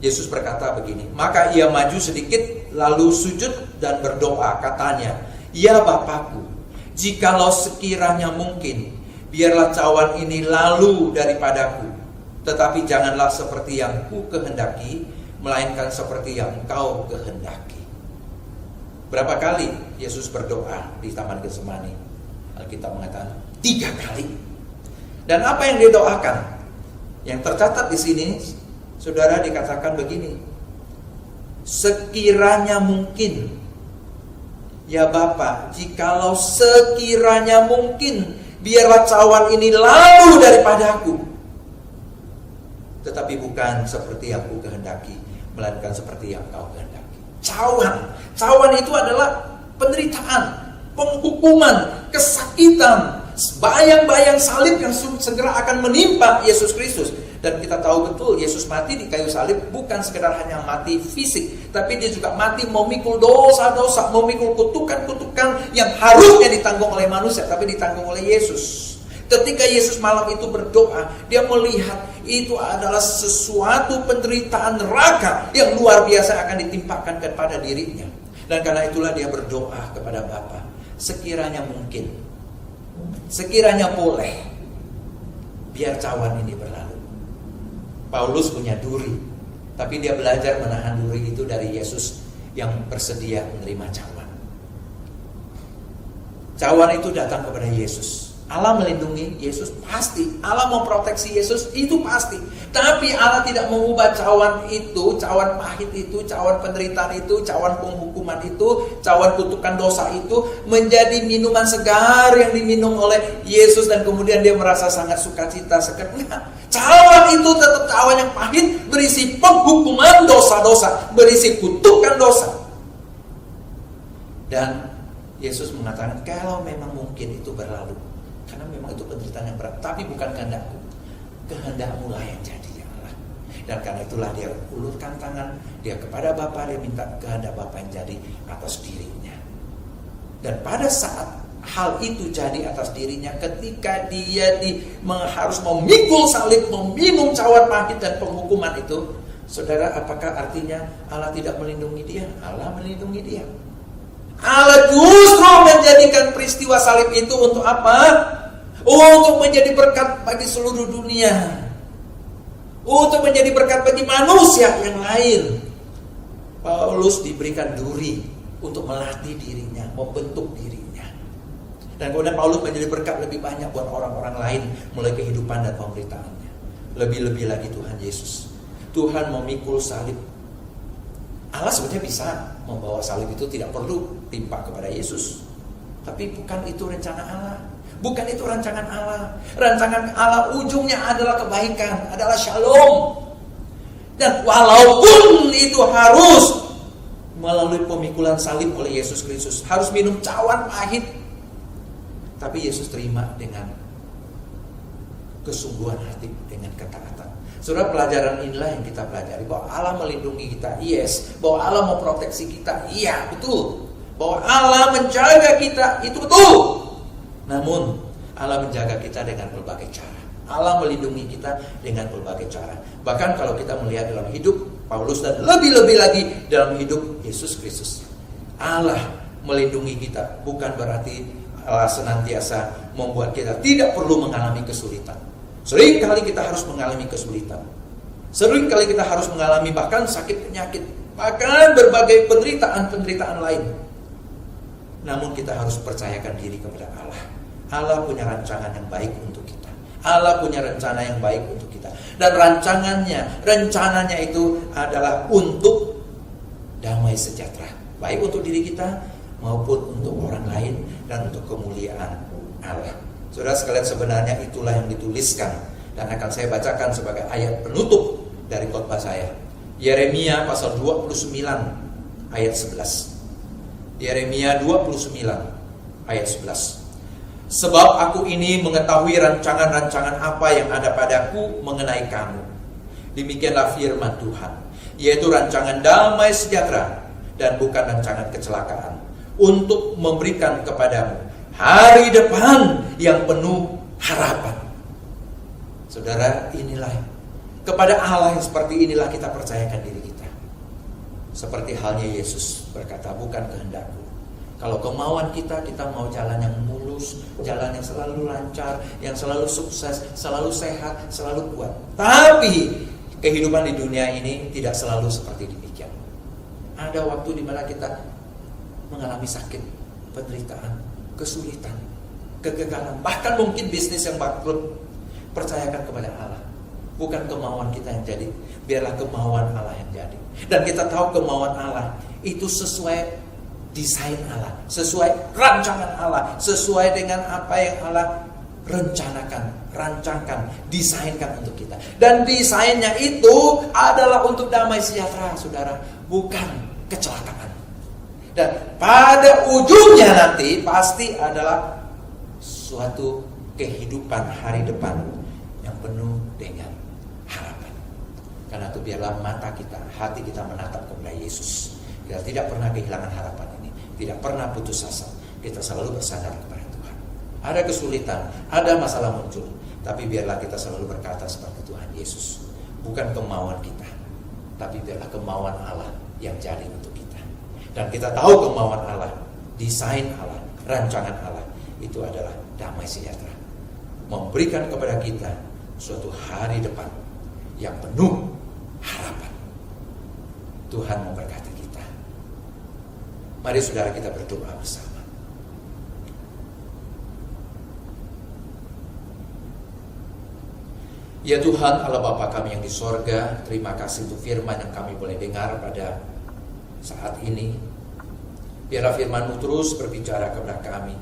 Yesus berkata begini, maka ia maju sedikit lalu sujud dan berdoa, katanya, ya Bapakku, jikalau sekiranya mungkin, biarlah cawan ini lalu daripadaku, tetapi janganlah seperti yang ku kehendaki, melainkan seperti yang Engkau kehendaki. Berapa kali Yesus berdoa di Taman Getsemani? Alkitab mengatakan 3 kali. Dan apa yang dia doakan? Yang tercatat di sini, saudara, dikatakan begini, sekiranya mungkin, ya Bapa, jikalau sekiranya mungkin, biarlah cawan ini lalu daripadaku, tetapi bukan seperti yang ku kehendaki, melainkan seperti yang Kau kehendaki. Cawan itu adalah penderitaan, penghukuman, kesakitan, bayang-bayang salib yang segera akan menimpa Yesus Kristus. Dan kita tahu betul Yesus mati di kayu salib bukan sekedar hanya mati fisik, tapi dia juga mati memikul dosa-dosa, memikul kutukan-kutukan yang harusnya ditanggung oleh manusia, tapi ditanggung oleh Yesus. Ketika Yesus malam itu berdoa, dia melihat itu adalah sesuatu penderitaan neraka yang luar biasa akan ditimpakan kepada dirinya. Dan karena itulah dia berdoa kepada Bapa, sekiranya mungkin, sekiranya boleh, biar cawan ini berlalu. Paulus punya duri, tapi dia belajar menahan duri itu dari Yesus yang bersedia menerima cawan. Cawan itu datang kepada Yesus. Allah melindungi Yesus, pasti. Allah memproteksi Yesus, itu pasti. Tapi Allah tidak mengubah cawan itu, cawan pahit itu, cawan penderitaan itu, cawan penghukuman itu, cawan kutukan dosa itu menjadi minuman segar yang diminum oleh Yesus dan kemudian dia merasa sangat sukacita. Enggak. Cawan cawan itu tetap cawan yang pahit, berisi penghukuman dosa-dosa, berisi kutukan dosa. Dan Yesus mengatakan, kalau memang mungkin itu berlalu, karena memang itu penderitaan yang berat, tapi bukan kehendakku, kehendakmu lah yang jadi ya Allah. Dan karena itulah dia ulurkan tangan, dia kepada Bapa, dia minta kehendak Bapa yang jadi atas dirinya. Dan pada saat hal itu jadi atas dirinya, ketika dia harus memikul salib, meminum cawan pahit dan penghukuman itu, saudara, apakah artinya Allah tidak melindungi dia? Allah melindungi dia. Allah justru menjadikan peristiwa salib itu untuk apa? Untuk menjadi berkat bagi seluruh dunia, untuk menjadi berkat bagi manusia yang lain. Paulus diberikan duri untuk melatih dirinya, membentuk dirinya. Dan kemudian Paulus menjadi berkat lebih banyak buat orang-orang lain mulai kehidupan dan pemberitaannya. Lebih-lebih lagi Tuhan Yesus. Tuhan memikul salib. Allah sebenarnya bisa membawa salib itu, tidak perlu timpa kepada Yesus. Tapi bukan itu rencana Allah. Bukan itu rancangan Allah. Rancangan Allah ujungnya adalah kebaikan, adalah shalom. Dan walaupun itu harus melalui pemikulan salib oleh Yesus Kristus, harus minum cawan pahit, tapi Yesus terima dengan kesungguhan hati, dengan ketaatan. Saudara, pelajaran inilah yang kita pelajari, bahwa Allah melindungi kita, yes. Bahwa Allah memproteksi kita, iya, betul. Bahwa Allah menjaga kita, itu betul. Namun Allah menjaga kita dengan berbagai cara. Allah melindungi kita dengan berbagai cara. Bahkan kalau kita melihat dalam hidup Paulus dan lebih-lebih lagi dalam hidup Yesus Kristus, Allah melindungi kita bukan berarti Allah senantiasa membuat kita tidak perlu mengalami kesulitan. Sering kali kita harus mengalami kesulitan. Sering kali kita harus mengalami bahkan sakit penyakit, bahkan berbagai penderitaan lain. Namun kita harus percayakan diri kepada Allah. Allah punya rancangan yang baik untuk kita. Allah punya rencana yang baik untuk kita. Dan rencananya itu adalah untuk damai sejahtera, baik untuk diri kita maupun untuk orang lain dan untuk kemuliaan Allah. Saudara sekalian, sebenarnya itulah yang dituliskan dan akan saya bacakan sebagai ayat penutup dari khotbah saya. Yeremia pasal 29 ayat 11. Yeremia 29 ayat 11. Sebab aku ini mengetahui rancangan-rancangan apa yang ada padaku mengenai kamu. Demikianlah firman Tuhan, yaitu rancangan damai sejahtera dan bukan rancangan kecelakaan, untuk memberikan kepadamu hari depan yang penuh harapan. Saudara, inilah kepada Allah yang seperti inilah kita percayakan diri kita. Seperti halnya Yesus berkata, bukan kehendakku. Kalau kemauan kita mau jalan yang mulus, jalan yang selalu lancar, yang selalu sukses, selalu sehat, selalu kuat. Tapi kehidupan di dunia ini tidak selalu seperti demikian. Ada waktu di mana kita mengalami sakit, penderitaan, kesulitan, kegagalan, bahkan mungkin bisnis yang bangkrut. Percayakan kepada Allah. Bukan kemauan kita yang jadi, biarlah kemauan Allah yang jadi. Dan kita tahu kemauan Allah itu sesuai desain Allah, sesuai rancangan Allah, sesuai dengan apa yang Allah rencanakan, rancangkan, desainkan untuk kita. Dan desainnya itu adalah untuk damai sejahtera, saudara, bukan kecelakaan. Dan pada ujungnya nanti pasti adalah suatu kehidupan hari depan yang penuh dengan harapan. Karena itu biarlah mata kita, hati kita menatap kepada Yesus. Kita tidak pernah kehilangan harapan ini, tidak pernah putus asa. Kita selalu bersandar kepada Tuhan. Ada kesulitan, ada masalah muncul, tapi biarlah kita selalu berkata seperti Tuhan Yesus, bukan kemauan kita, tapi biarlah kemauan Allah yang jadi untuk kita. Dan kita tahu kemauan Allah, desain Allah, rancangan Allah itu adalah damai sejahtera, memberikan kepada kita suatu hari depan yang penuh harapan. Tuhan memberkati kita. Mari saudara kita berdoa bersama. Ya Tuhan Allah Bapa kami yang di sorga, terima kasih untuk firman yang kami boleh dengar pada saat ini. Biarlah firman-Mu terus berbicara kepada kami.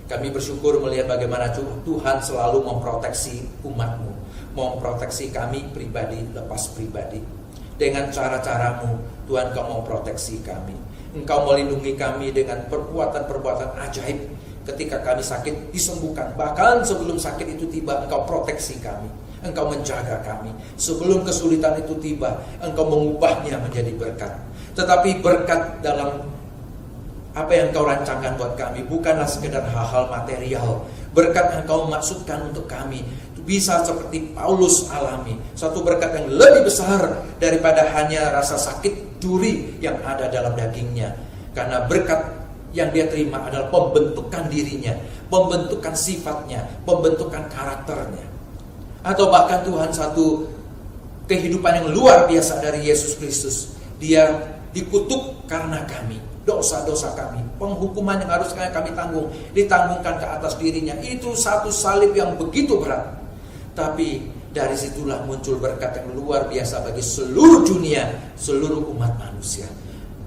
Kami bersyukur melihat bagaimana Tuhan selalu memproteksi umat-Mu, memproteksi kami pribadi lepas pribadi. Dengan cara-caramu, Tuhan, Kau memproteksi kami. Engkau melindungi kami dengan perbuatan-perbuatan ajaib. Ketika kami sakit, disembuhkan. Bahkan sebelum sakit itu tiba, Engkau proteksi kami. Engkau menjaga kami. Sebelum kesulitan itu tiba, Engkau mengubahnya menjadi berkat. Tetapi berkat dalam apa yang Kau rancangkan buat kami bukanlah sekedar hal-hal material. Berkat yang Kau maksudkan untuk kami bisa seperti Paulus alami, satu berkat yang lebih besar daripada hanya rasa sakit duri yang ada dalam dagingnya. Karena berkat yang dia terima adalah pembentukan dirinya, pembentukan sifatnya, pembentukan karakternya. Atau bahkan Tuhan, satu kehidupan yang luar biasa dari Yesus Kristus. Dia dikutuk karena kami, dosa-dosa kami, penghukuman yang harusnya kami tanggung ditanggungkan ke atas dirinya. Itu satu salib yang begitu berat. Tapi dari situlah muncul berkat yang luar biasa bagi seluruh dunia, seluruh umat manusia.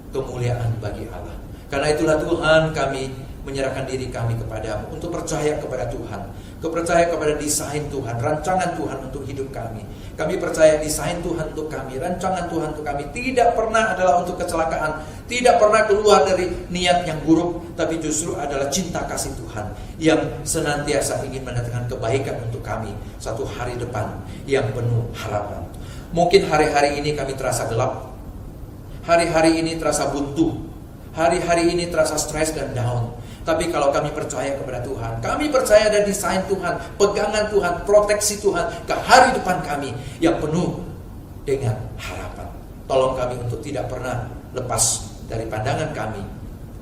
Kemuliaan bagi Allah. Karena itulah Tuhan, kami menyerahkan diri kami kepadamu untuk percaya kepada Tuhan, percaya kepada desain Tuhan, rancangan Tuhan untuk hidup kami. Kami percaya desain Tuhan untuk kami, rancangan Tuhan untuk kami tidak pernah adalah untuk kecelakaan, tidak pernah keluar dari niat yang buruk, tapi justru adalah cinta kasih Tuhan yang senantiasa ingin mendatangkan kebaikan untuk kami satu hari depan yang penuh harapan. Mungkin hari-hari ini kami terasa gelap, hari-hari ini terasa buntu, hari-hari ini terasa stres dan down. Tapi kalau kami percaya kepada Tuhan, kami percaya ada desain Tuhan, pegangan Tuhan, proteksi Tuhan ke hari depan kami yang penuh dengan harapan. Tolong kami untuk tidak pernah lepas dari pandangan kami,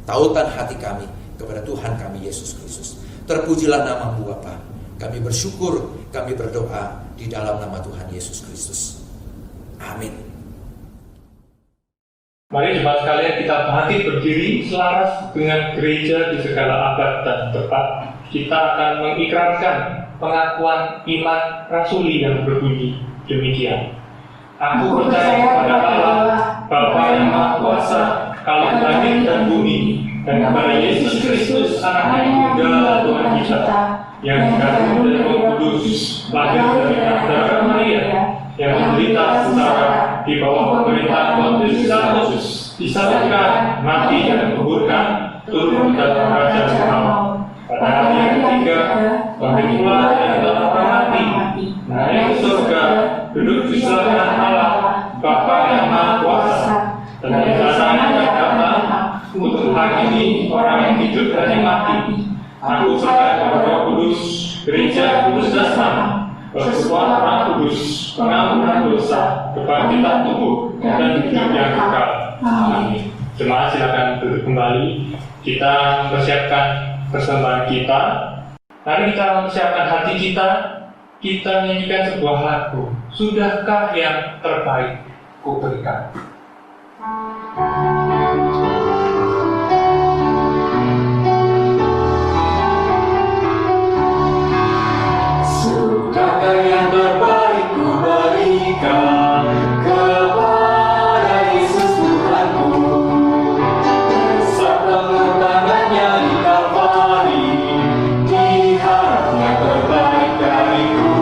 tautan hati kami kepada Tuhan kami Yesus Kristus. Terpujilah nama-Mu Bapa. Kami bersyukur, kami berdoa di dalam nama Tuhan Yesus Kristus. Amin. Mari jemaat sekalian kita bangkit berdiri selaras dengan gereja di segala abad dan tempat. Kita akan mengikrarkan pengakuan iman rasuli yang berbunyi demikian. Aku percaya kepada Allah, Bapa yang Maha Kuasa, Khalik langit dan bumi, dan kepada Yesus Kristus, Anak yang tunggal Tuhan kita, yang dikandung dari Roh Kudus, lahir dari darah Maria, yang menderita sengsara di bawah pemerintahan Pontius Pilatus, disalibkan, mati dan dikuburkan, turun dalam kerajaan Allah. Pada hari yang ketiga, bangkit pula dari antara orang mati, naik ke surga, duduk di sebelah kanan Allah, Bapa yang Maha Kuasa, dan dari sana yang akan datang untuk menghakimi orang yang hidup dan yang mati. Aku percaya kepada Roh Kudus, gereja kudus dan sama, persekutuan Orang Kudus, pengampunan dosa, kebangkitan tubuh, dan hidup yang kekal. Amin. Jemaat silakan duduk kembali. Kita mempersiapkan persembahan kita. Mari kita mempersiapkan hati kita. Kita nyanyikan sebuah lagu. Sudahkah yang terbaik ku berikan? Sudahkah yang terbaik ku berikan kepada Yesus Tuhanku, beserta tangannya di Kalvari, diharap yang terbaik dariku.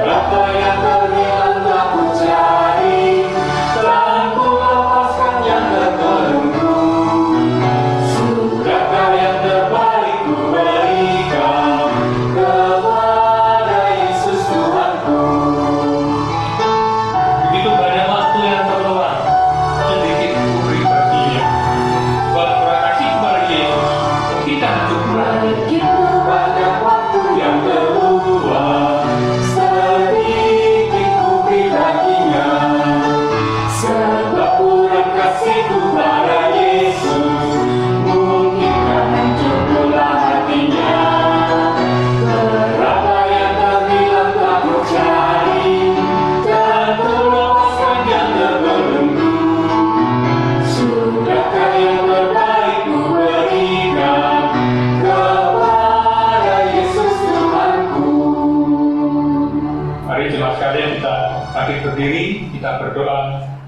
Berapa yang terhilang telah ku cari, telah ku lepaskan yang terbelenggu. Sudahkah yang terbaik ku berikan kepada Yesus Tuhanku. Begitu banyak waktu yang terlewat, sedikit ku beri baginya. Sebab kurang kasih kepada Yesus, kita hidup kurang. Begitu banyak waktu yang terluang, sedikit ku beri baginya. Sebab kurang kasihku pada Yesus, mungkinkah hancur pula hatinya. Berapa yang terhilang telah ku cari, dan ku lepaskan yang terbelenggu. Sudahkah yang terbaik ku berikan kepada Yesus Tuhanku. Mari jemaat sekalian kita bangkit berdiri, kita berdoa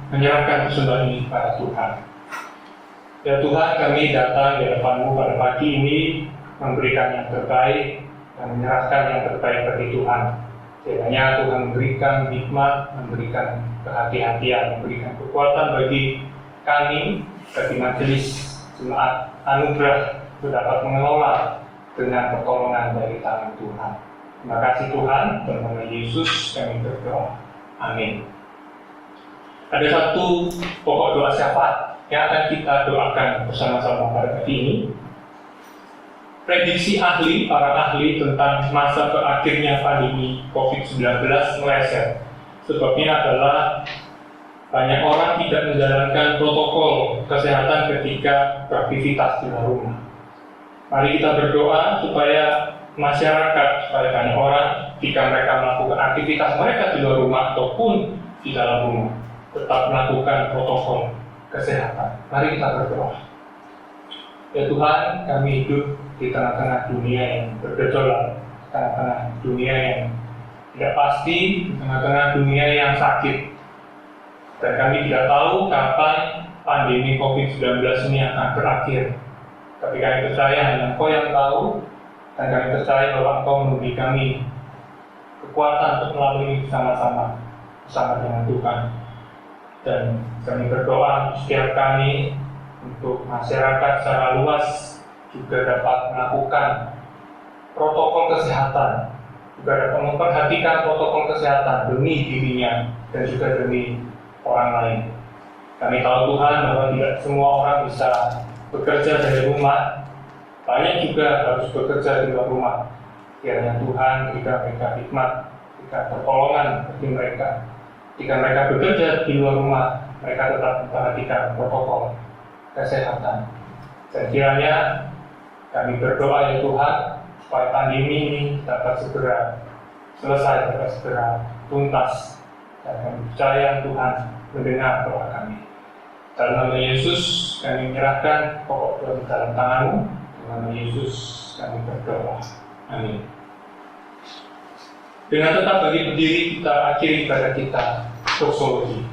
menyerahkan persembahan ini kepada Tuhan. Ya Tuhan, kami datang di hadapan-Mu pada pagi ini memberikan yang terbaik dan menyerahkan yang terbaik bagi Tuhan. Kiranya Tuhan memberikan hikmat, memberikan kehati-hatian, memberikan kekuatan bagi kami, bagi majelis jemaat anugerah untuk dapat mengelola dengan pertolongan dari tangan Tuhan. Terima kasih Tuhan, dalam nama Yesus kami berdoa. Amin. Ada satu pokok doa syafaat yang akan kita doakan bersama-sama pada pagi ini. Prediksi para ahli tentang masa berakhirnya pandemi COVID-19 meleset. Sebabnya adalah banyak orang tidak menjalankan protokol kesehatan ketika beraktivitas di luar rumah. Mari kita berdoa supaya masyarakat, supaya banyak orang jika mereka melakukan aktivitas mereka di luar rumah ataupun di dalam rumah tetap melakukan protokol kesehatan. Mari kita berdoa. Ya Tuhan, kami hidup di tengah-tengah dunia yang bergejolak, di tengah-tengah dunia yang tidak pasti, di tengah-tengah dunia yang sakit. Dan kami tidak tahu kapan pandemi COVID-19 ini akan berakhir. Tapi kami percaya hanya Engkau yang tahu, dan kami percaya bahwa Engkau memberi kami kekuatan untuk melalui bersama-sama dengan Tuhan. Dan kami berdoa setiap kami untuk masyarakat secara luas juga dapat melakukan protokol kesehatan, juga dapat memperhatikan protokol kesehatan demi dirinya dan juga demi orang lain. Kami tahu Tuhan bahwa tidak semua orang bisa bekerja dari rumah, banyak juga harus bekerja di luar rumah. Kiranya Tuhan berikan mereka hikmat, berikan pertolongan bagi mereka. Jika mereka bekerja di luar rumah, mereka tetap memperhatikan protokol kesehatan. Dan kiranya kami berdoa ya Tuhan, supaya pandemi ini dapat segera selesai, dapat segera tuntas. Dan kami percaya Tuhan mendengar doa kami. Dalam nama Yesus kami menyerahkan pokok doa di dalam tangan-Mu. Dalam nama Yesus kami berdoa. Amin. Dengan tetap bagi berdiri, kita akhiri ibadah kita doksologi.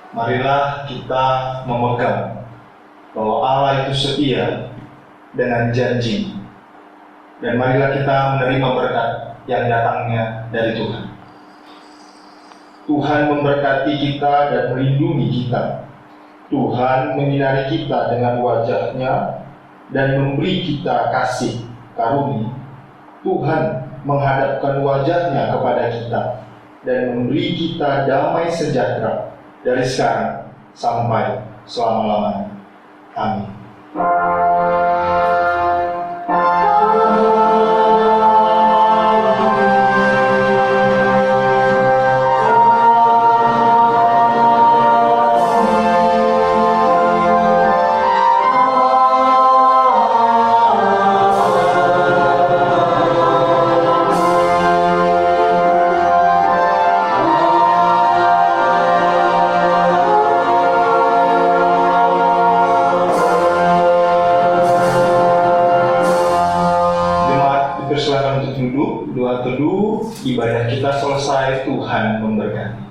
Marilah kita memegang bahwa Allah itu setia dengan janji, dan marilah kita menerima berkat yang datangnya dari Tuhan. Tuhan memberkati kita dan melindungi kita. Tuhan menyinari kita dengan wajah-Nya dan memberi kita kasih karunia. Tuhan menghadapkan wajah-Nya kepada kita dan memberi kita damai sejahtera dari sekarang sampai selama-lamanya. Amin. Silakan untuk duduk, doa teduh, ibadah kita selesai, Tuhan memberkati.